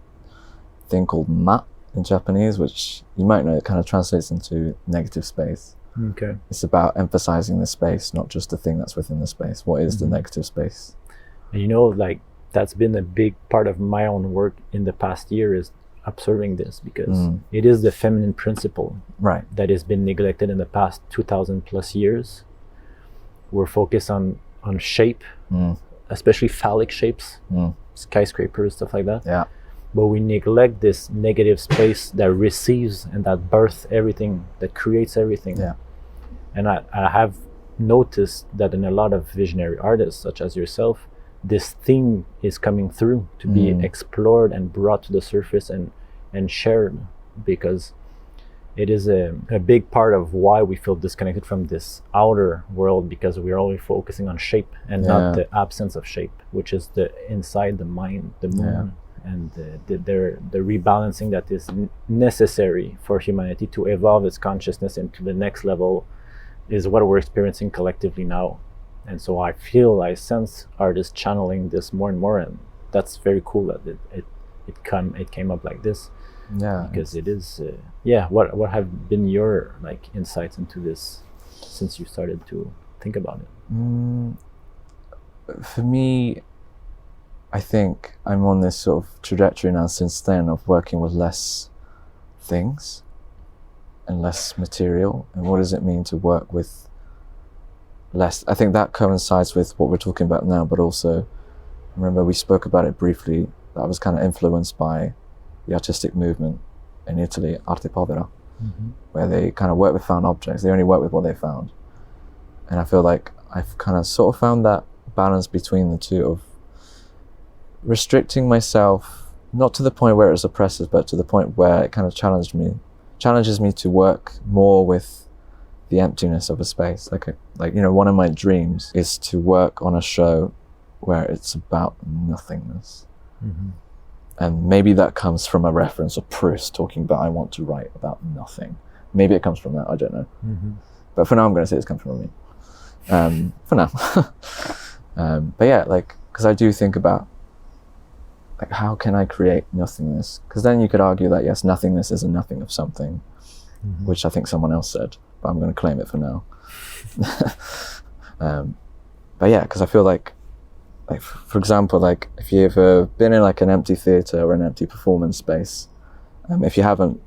thing called ma in Japanese, which you might know, it kind of translates into negative space. Okay. It's about emphasizing the space, not just the thing that's within the space. What is the negative space? And like that's been a big part of my own work in the past year, is observing this, because it is the feminine principle that has been neglected in the past 2,000 plus years. We're focused on shape, especially phallic shapes, skyscrapers, stuff like that. Yeah. But we neglect this negative space that receives and that births everything, that creates everything. Yeah. And I have noticed that in a lot of visionary artists, such as yourself, this theme is coming through to be explored and brought to the surface and shared, because it is a big part of why we feel disconnected from this outer world, because we're only focusing on shape and not the absence of shape, which is the inside the mind, the moon, and the rebalancing that is necessary for humanity to evolve its consciousness into the next level, is what we're experiencing collectively now. And so I sense artists channeling this more and more, and that's very cool that it came up like this. Yeah, because it is what have been your like insights into this since you started to think about it? For me, I think I'm on this sort of trajectory now since then of working with less things and less material. And what does it mean to work with less? I think that coincides with what we're talking about now, but also, remember we spoke about it briefly, that I was kind of influenced by the artistic movement in Italy, Arte Povera, where they kind of work with found objects. They only work with what they found. And I feel like I've kind of sort of found that balance between the two of restricting myself, not to the point where it's oppressive, but to the point where it kind of challenges me to work more with the emptiness of a space. Like one of my dreams is to work on a show where it's about nothingness. And maybe that comes from a reference of Proust talking about, I want to write about nothing. Maybe it comes from that, I don't know. But for now, I'm going to say it's come from me. For now. But yeah, because I do think about, how can I create nothingness? Because then you could argue that, yes, nothingness is a nothing of something, which I think someone else said, but I'm going to claim it for now. But yeah, because I feel like, for example, if you've ever been in an empty theatre or an empty performance space, if you haven't,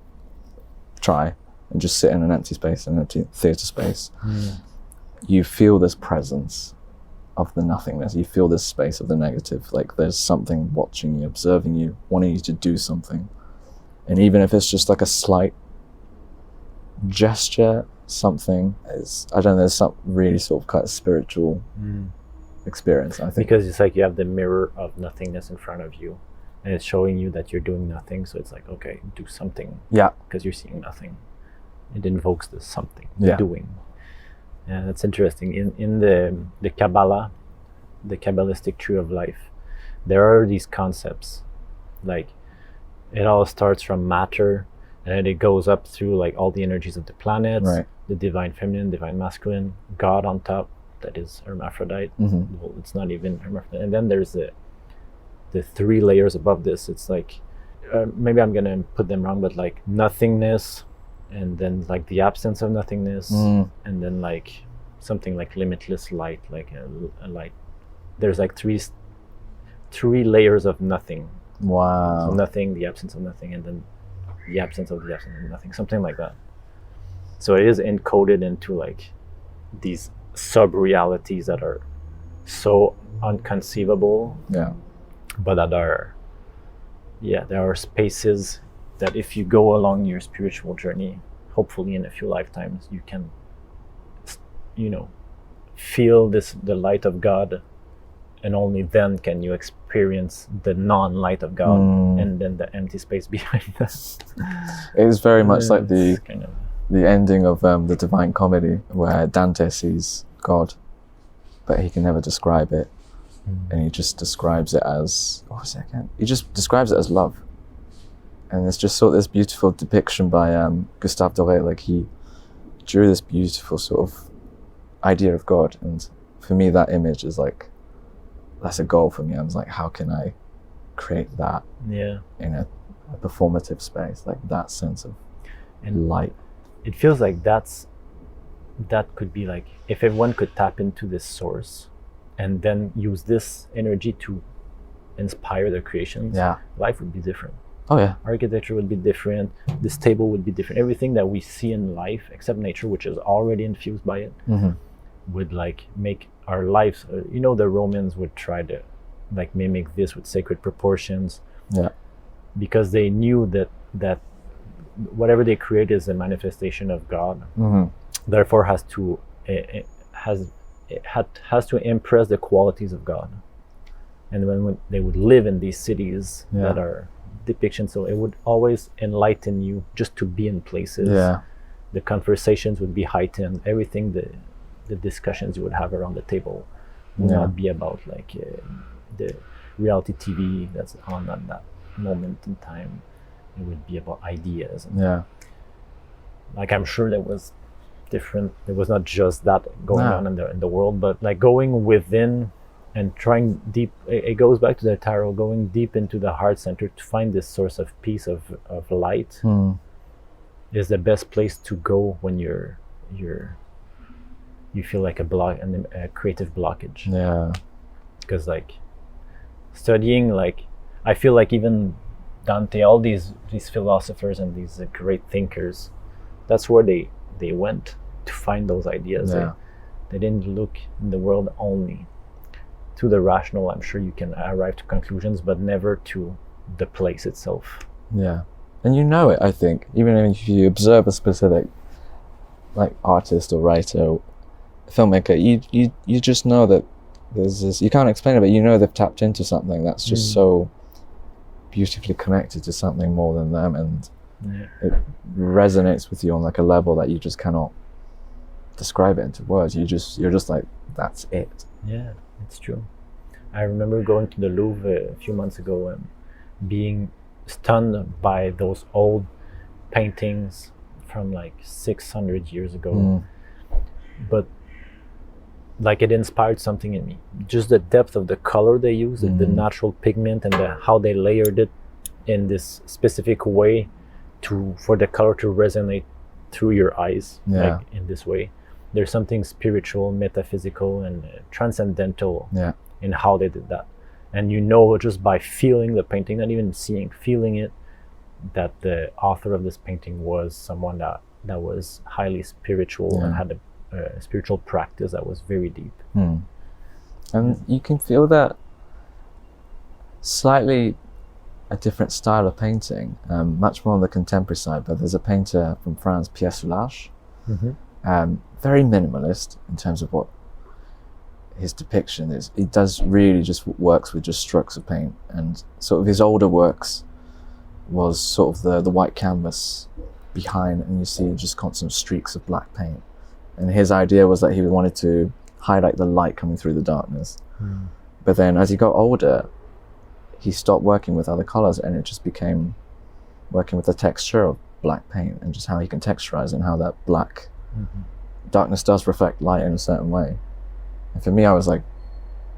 try and just sit in an empty space, an empty theatre space. You feel this presence of the nothingness. You feel this space of the negative. There's something watching you, observing you, wanting you to do something. And even if it's just a slight gesture, something is, I don't know, there's some really sort of kind of spiritual experience, I think. Because it's you have the mirror of nothingness in front of you, and it's showing you that you're doing nothing. So it's okay, do something. Yeah. Because you're seeing nothing. It invokes the something, yeah. Doing. Yeah, that's interesting. In the Kabbalah, the Kabbalistic tree of life, there are these concepts. It all starts from matter, and then it goes up through all the energies of the planets, right. The divine feminine, divine masculine, God on top, that is hermaphrodite. Well, it's not even hermaphrodite. And then there's the 3 layers above this. It's like maybe I'm gonna put them wrong, but like nothingness, and then like the absence of nothingness, and then like something like limitless light, like a light. There's like three layers of nothing. Wow. So nothing, the absence of nothing, and then the absence of nothing, something like that. So it is encoded into like these sub-realities that are so unconceivable, Yeah. but that are, there are spaces that if you go along your spiritual journey, hopefully in a few lifetimes, you can, feel the light of God, and only then can you experience the non-light of God, and then the empty space behind that. It is very much like the kind of ending of the Divine Comedy, where Dante sees God, but he can never describe it, and he just describes it as, what was it again? He just describes it as love, and it's just sort of this beautiful depiction by Gustave Doré. Like, he drew this beautiful sort of idea of God, and for me that image is like, that's a goal for me. I was like, how can I create that in a performative space, like that sense of light. It feels like that could be like, if everyone could tap into this source and then use this energy to inspire their creations, life would be different. Oh yeah. Architecture would be different, this table would be different, everything that we see in life except nature, which is already infused by it, would like make our lives, the Romans would try to like mimic this with sacred proportions, because they knew that whatever they create is a manifestation of God, therefore has to impress the qualities of God. And when they would live in these cities that are depictions, so it would always enlighten you just to be in places. The conversations would be heightened, everything, the discussions you would have around the table would not be about like the reality TV that's on at that moment in time. It would be about ideas. Like, I'm sure there was not just that going on in the world, but like going within and trying deep. It goes back to the tarot, going deep into the heart center to find this source of peace, of light, is the best place to go when you feel like a creative blockage. Because like studying, like I feel like even Dante, all these philosophers and these great thinkers, that's where they went to find those ideas. They didn't look in the world only to the rational. I'm sure you can arrive to conclusions, but never to the place itself. And it, I think, even if you observe a specific like artist or writer or filmmaker, you just know that there's this, you can't explain it, but they've tapped into something that's just so beautifully connected to something more than them, and it resonates with you on like a level that you just cannot describe it into words. You're just like, that's it. It's true. I remember going to the Louvre a few months ago and being stunned by those old paintings from like 600 years ago, but like it inspired something in me. Just the depth of the color they used, the natural pigment, and how they layered it in this specific way for the color to resonate through your eyes, like in this way. There's something spiritual, metaphysical, and transcendental in how they did that. And just by feeling the painting, not even seeing, feeling it, that the author of this painting was someone that was highly spiritual and had a spiritual practice that was very deep. And you can feel that slightly a different style of painting, much more on the contemporary side, but there's a painter from France, Pierre Soulages, very minimalist in terms of what his depiction is. He does really just works with just strokes of paint, and sort of his older works was sort of the white canvas behind, and you see just constant streaks of black paint. And his idea was that he wanted to highlight the light coming through the darkness. But then as he got older, he stopped working with other colors, and it just became working with the texture of black paint and just how he can texturize and how that black darkness does reflect light in a certain way. And for me, I was like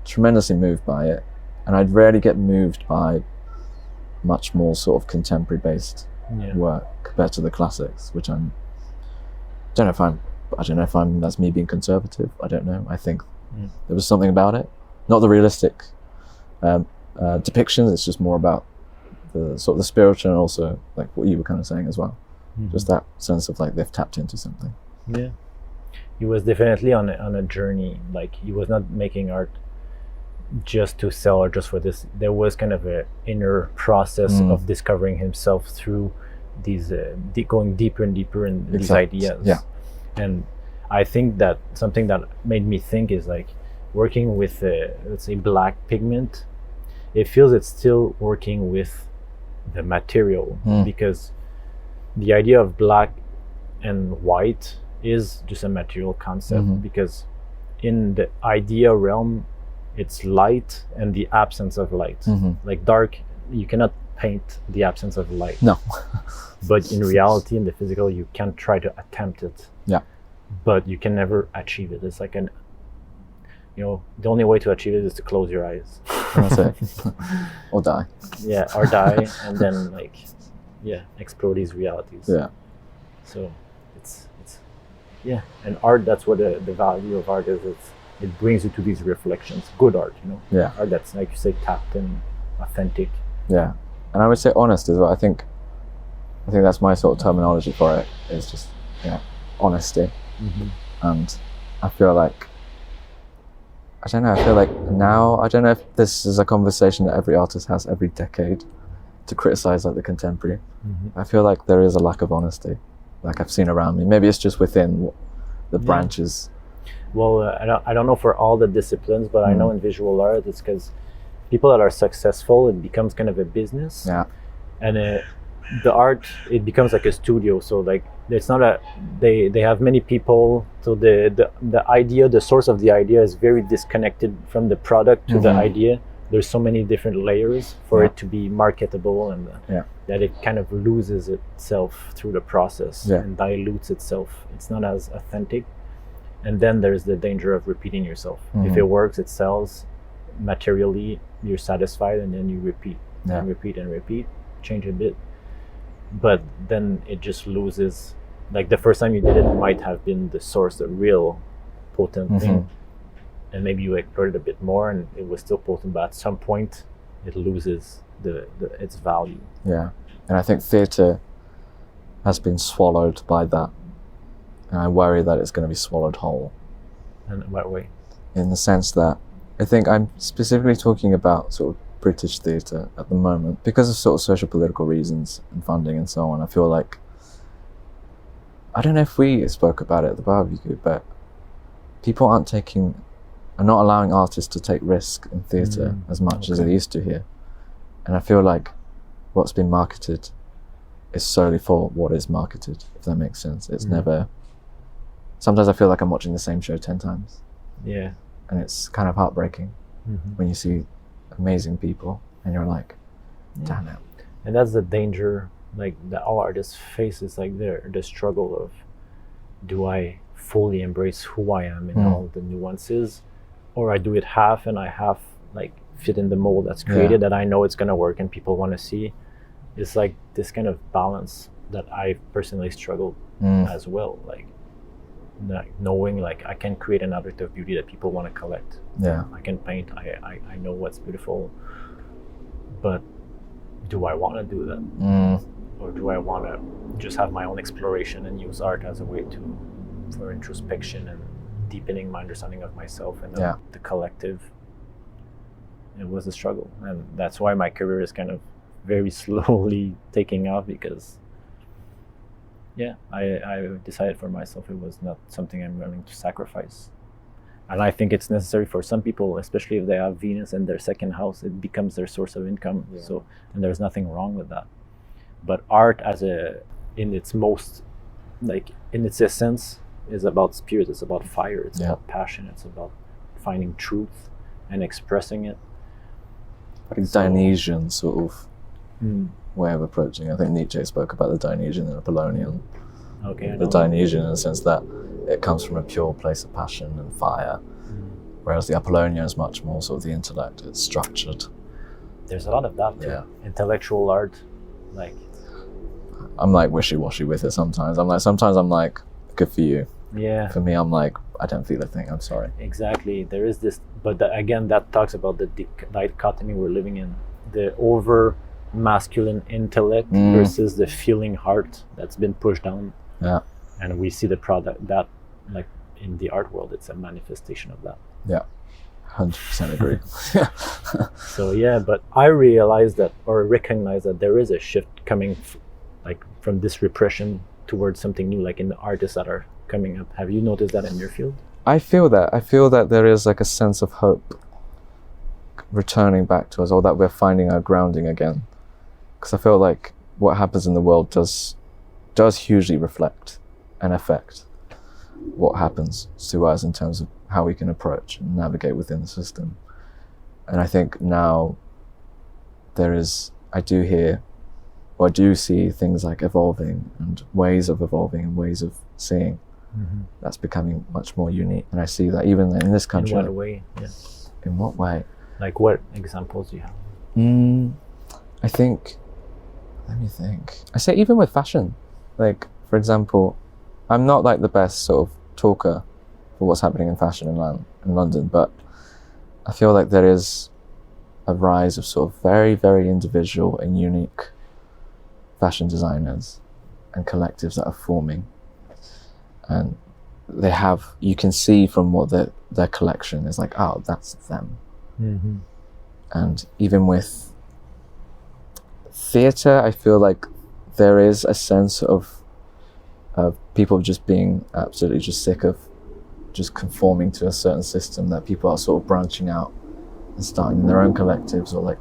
tremendously moved by it. And I'd rarely get moved by much more sort of contemporary based work compared to the classics, which I don't know if that's me being conservative. I don't know. I think there was something about it, not the realistic depictions. It's just more about the sort of the spiritual, and also like what you were kind of saying as well. Just that sense of like they've tapped into something. Yeah, he was definitely on a journey. Like he was not making art just to sell or just for this. There was kind of an inner process of discovering himself through these going deeper and deeper in these ideas. Yeah. And I think that something that made me think is like working with let's say black pigment, it feels it's still working with the material, because the idea of black and white is just a material concept, because in the idea realm it's light and the absence of light. Like dark, you cannot paint the absence of light. No. But in reality, in the physical, you can try to attempt it. Yeah. But you can never achieve it. It's like the only way to achieve it is to close your eyes. That's it. Or die. Yeah, or die, and then explore these realities. Yeah. So it's and art, that's what the value of art is. It brings you to these reflections. Good art, Yeah. Art that's, like you say, tapped in, authentic. Yeah. And I would say honest as well. I think that's my sort of terminology for it. Is just honesty. And I feel like now, I don't know if this is a conversation that every artist has every decade to criticize like the contemporary. I feel like there is a lack of honesty, like I've seen around me. Maybe it's just within the branches. Well, I don't know for all the disciplines, but I know in visual art, it's because people that are successful, it becomes kind of a business. Yeah. And the art, it becomes like a studio. So like it's not they have many people. So the idea, the source of the idea is very disconnected from the product to the idea. There's so many different layers for it to be marketable, and that it kind of loses itself through the process and dilutes itself. It's not as authentic. And then there's the danger of repeating yourself. If it works, it sells materially, you're satisfied, and then you repeat and repeat and repeat, change a bit. But then it just loses, like the first time you did it might have been the source, the real potent thing. And maybe you explored it a bit more and it was still potent, but at some point it loses its value. Yeah. And I think theatre has been swallowed by that. And I worry that it's going to be swallowed whole. And in what way? In the sense that I think I'm specifically talking about sort of British theatre at the moment, because of sort of social political reasons and funding and so on. I feel like, I don't know if we spoke about it at the barbecue, but people are not allowing artists to take risk in theatre as much as they used to here. And I feel like what's been marketed is solely for what is marketed, if that makes sense. It's never... Sometimes I feel like I'm watching the same show 10 times. Yeah. And it's kind of heartbreaking when you see amazing people and you're like, damn it. And that's the danger, like that all artists face, is like the struggle of, do I fully embrace who I am in all the nuances, or I do it half and I half like fit in the mold that's created that I know it's gonna work and people want to see. It's like this kind of balance that I personally struggled as well, like knowing like I can create an object of beauty that people want to collect. Yeah. I can paint, I know what's beautiful, but do I want to do that? Or do I want to just have my own exploration and use art as a way for introspection and deepening my understanding of myself and the collective? It was a struggle, and that's why my career is kind of very slowly taking off, because I decided for myself it was not something I'm willing to sacrifice. And I think it's necessary for some people, especially if they have Venus in their second house, it becomes their source of income. So, and there's nothing wrong with that. But art in its essence, is about spirit, it's about fire, it's about passion, it's about finding truth and expressing it. Like Dionysian sort of way of approaching. I think Nietzsche spoke about the Dionysian and Apollonian. Okay. The Dionysian in the sense that it comes from a pure place of passion and fire, Whereas the Apollonia is much more sort of the intellect. It's structured. There's a lot of that too. Yeah. Intellectual art, like. I'm like wishy-washy with it sometimes. Sometimes I'm like, good for you. Yeah. For me, I'm like, I don't feel a thing. I'm sorry. Exactly. There is this, but again, that talks about the dichotomy we're living in: the over masculine intellect versus the feeling heart that's been pushed down. Yeah. And we see the product that, like in the art world, it's a manifestation of that. Yeah. 100% agree. So yeah, but I realize that, or recognize that there is a shift coming, like from this repression towards something new, like in the artists that are coming up. Have you noticed that in your field? I feel that there is like a sense of hope returning back to us, or that we're finding our grounding again. Because I feel like what happens in the world does hugely reflect and affect what happens to us in terms of how we can approach and navigate within the system. And I think now I do see things like evolving and ways of evolving and ways of seeing. That's becoming much more unique. And I see that even in this country. In what way? Yeah. In what way? Like what examples do you have? I think, let me think. I say even with fashion, like for example, I'm not like the best sort of talker for what's happening in fashion in London, but I feel like there is a rise of sort of very, very individual and unique fashion designers and collectives that are forming. And you can see from what their collection is like, oh, that's them. And even with theatre, I feel like there is a sense of people just being absolutely just sick of just conforming to a certain system, that people are sort of branching out and starting their own collectives, or like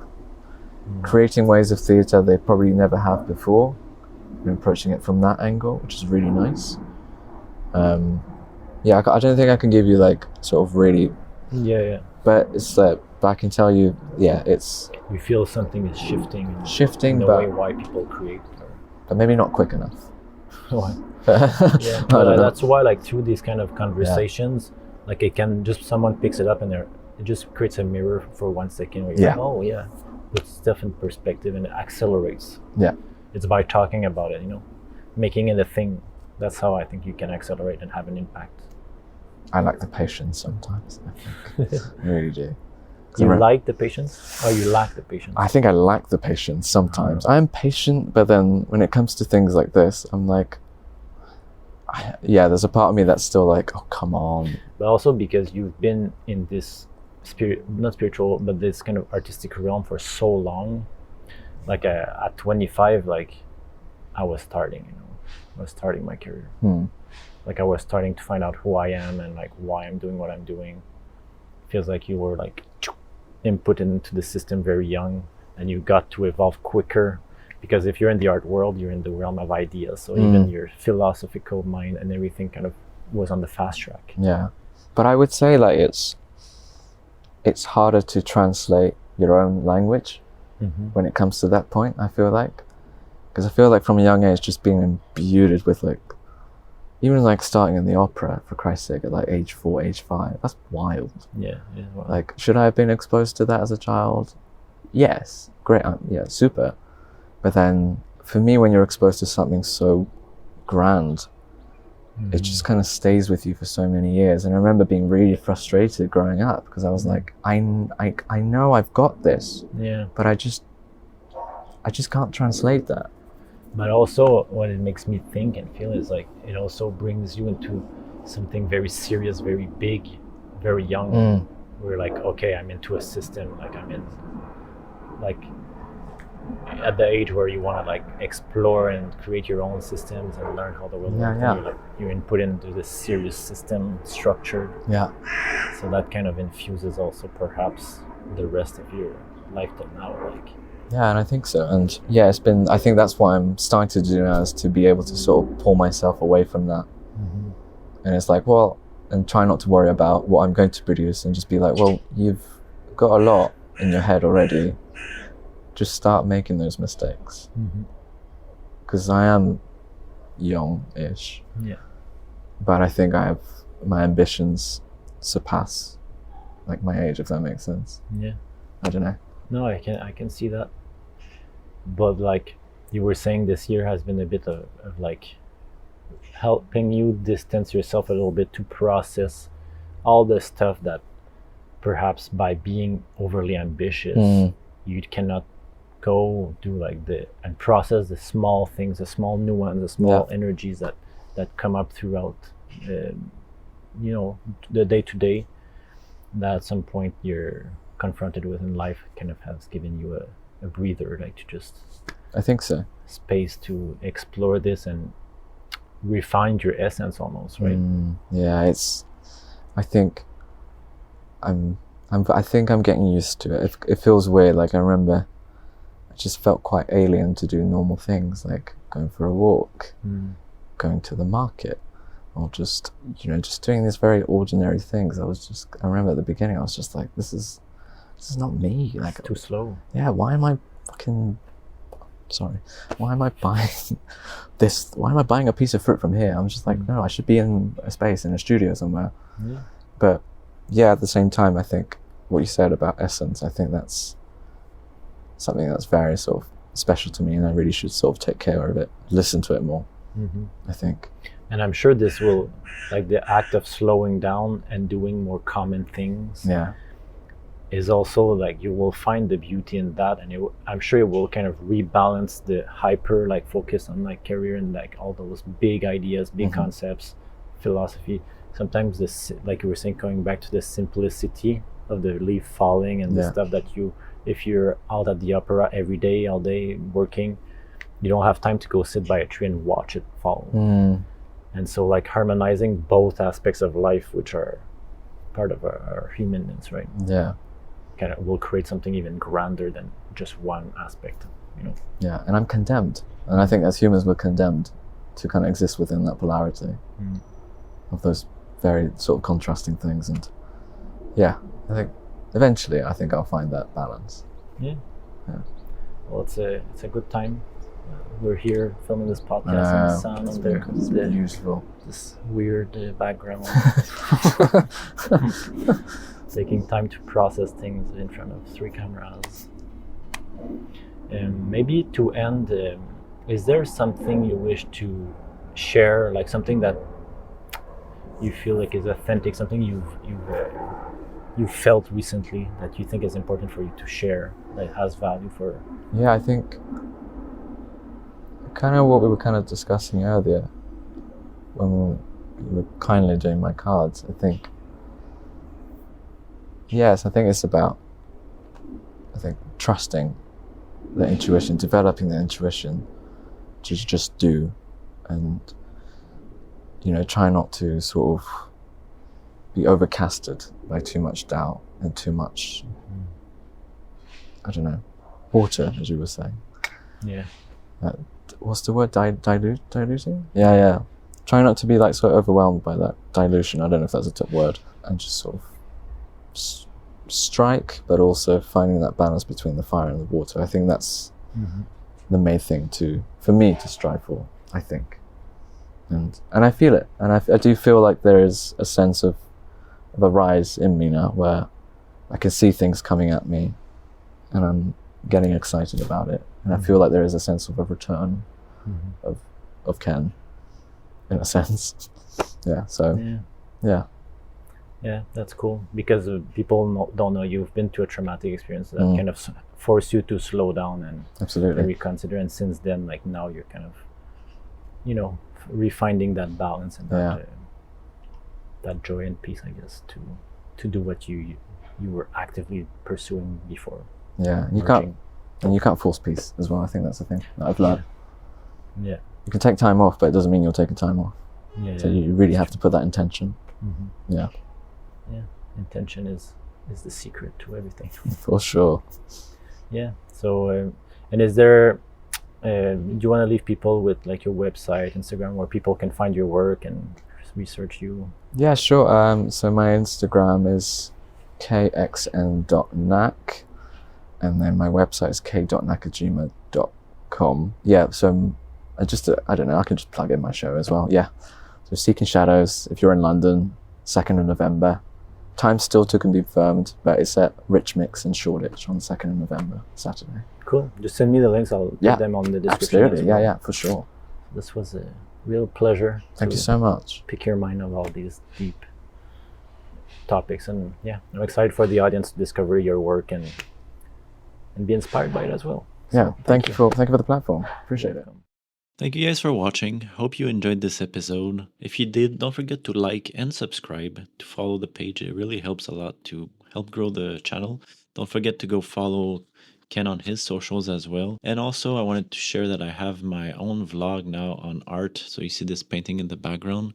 creating ways of theatre they probably never have before, and approaching it from that angle, which is really nice. I don't think I can give you like sort of really, but it's like, but I can tell you, it's, you feel something is shifting in the but way why people create, but maybe not quick enough. That's why, like, through these kind of conversations, like it can just, someone picks it up and it just creates a mirror for 1 second where you're like, oh yeah, puts stuff in perspective, and it accelerates. It's by talking about it, making it a thing. That's how I think you can accelerate and have an impact. I like the patience sometimes, I think. I really do. You like the patience, or you lack the patience? I think I lack the patience sometimes. I am patient, but then when it comes to things like this, I'm like, there's a part of me that's still like, oh, come on. But also because you've been in this not spiritual, but this kind of artistic realm for so long. Like at 25, like I was starting, I was starting my career. Like I was starting to find out who I am and like why I'm doing what I'm doing. Feels like you were like input into the system very young, and you got to evolve quicker, because if you're in the art world, you're in the realm of ideas, so even your philosophical mind and everything kind of was on the fast track. But I would say like it's harder to translate your own language when it comes to that point, I feel like, because I feel like from a young age just being imbued with like, even like starting in the opera, for Christ's sake, at like age 4, age 5, that's wild. Well, like, should I have been exposed to that as a child? Yes, great, super. But then for me, when you're exposed to something so grand, it just kind of stays with you for so many years. And I remember being really frustrated growing up, because I was like, I know I've got this, but I just can't translate that. But also what it makes me think and feel is like, it also brings you into something very serious, very big, very young. We're like, okay, I'm into a system, like I'm in, like at the age where you want to like explore and create your own systems and learn how the world works. You're input into this serious system, structured. So that kind of infuses also perhaps the rest of your life till now, like. Yeah, and I think so. And I think that's what I'm starting to do now, is to be able to sort of pull myself away from that. And it's like, and try not to worry about what I'm going to produce, and just be like, well, you've got a lot in your head already. Just start making those mistakes. Because I am young-ish. But I think my ambitions surpass like my age, if that makes sense. Yeah. I don't know. No, I can see that. But like you were saying, this year has been a bit of like helping you distance yourself a little bit to process all the stuff that perhaps by being overly ambitious you cannot go do like and process the small things, the small nuance, the small energies that come up throughout the day-to-day, that at some point you're confronted with in life kind of has given you a breather, like to just I think so. space to explore this and refine your essence almost, right? Yeah, I think I'm getting used to it. It feels weird. Like I remember I just felt quite alien to do normal things like going for a walk, going to the market, or just doing these very ordinary things. I remember at the beginning I was just like, this is not me. Like it's too slow. Yeah, why am I buying this? Why am I buying a piece of fruit from here? I'm just like, no, I should be in a space, in a studio somewhere. Yeah. But yeah, at the same time, I think what you said about essence, I think that's something that's very sort of special to me, and I really should sort of take care of it, listen to it more, I think. And I'm sure this will, like the act of slowing down and doing more common things, is also like you will find the beauty in that, and I'm sure it will kind of rebalance the hyper like focus on like career and like all those big ideas, big concepts, philosophy. Sometimes this, like you were saying, going back to the simplicity of the leaf falling and the stuff that if you're out at the opera every day, all day working, you don't have time to go sit by a tree and watch it fall. And so like harmonizing both aspects of life, which are part of our humanness, right? Yeah. Kind of will create something even grander than just one aspect, Yeah, and I'm condemned. And I think as humans we're condemned to kind of exist within that polarity of those very sort of contrasting things. And yeah, I think eventually I'll find that balance. Yeah. Well, it's a good time. We're here filming this podcast and the sound under beautiful. This weird background. Taking time to process things in front of 3 cameras. Maybe to end, is there something you wish to share, like something that you feel like is authentic, something you've felt recently that you think is important for you to share, that has value for? Yeah, I think kind of what we were kind of discussing earlier when we were kindly doing my cards. I think it's about trusting the intuition, developing the intuition to just do, and try not to sort of be overcasted by too much doubt and too much I don't know, water, as you were saying. Yeah. What's the word? Diluting? Yeah. Try not to be like so overwhelmed by that dilution. I don't know if that's a top word. And just sort of strike, but also finding that balance between the fire and the water. I think that's the main thing for me to strive for, I think. And I feel it. And I do feel like there is a sense of a rise in me now where I can see things coming at me and I'm getting excited about it. And I feel like there is a sense of a return of Ken, in a sense. Yeah, so, yeah. Yeah, that's cool, because people don't know you've been to a traumatic experience that kind of forced you to slow down and absolutely reconsider. And since then, like now you're kind of, refinding that balance and that joy and peace, I guess, to do what you were actively pursuing before. Yeah, you can't force peace as well. I think that's the thing that I've learned. Yeah. You can take time off, but it doesn't mean you'll take a time off. Yeah. So you really have to put that intention. Yeah. Yeah. Intention is the secret to everything. For sure. Yeah. So, and is there? Do you want to leave people with like your website, Instagram, where people can find your work and research you? Yeah, sure. So my Instagram is kxn.nak, and then my website is k.nakajima.com. Yeah. So I don't know. I can just plug in my show as well. Yeah. So Seeking Shadows. If you're in London, 2nd of November, Time's still to be confirmed, but it's at Rich Mix in Shoreditch on the 2nd of November, Saturday. Cool. Just send me the links. I'll put them on the description. Absolutely. As well. Yeah, for sure. This was a real pleasure. Thank you so much. Pick your mind of all these deep topics, and yeah, I'm excited for the audience to discover your work and be inspired by it as well. So, thank you for the platform. Appreciate it. Thank you guys for watching. Hope you enjoyed this episode. If you did, don't forget to like and subscribe to follow the page. It really helps a lot to help grow the channel. Don't forget to go follow Ken on his socials as well. And also, I wanted to share that I have my own vlog now on art. So you see this painting in the background.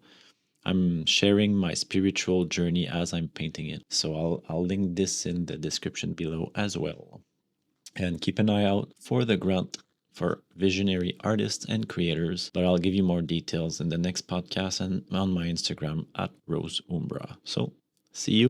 I'm sharing my spiritual journey as I'm painting it. So I'll link this in the description below as well. And keep an eye out for the grant for visionary artists and creators, but I'll give you more details in the next podcast and on my Instagram at Rose Umbra. So, see you.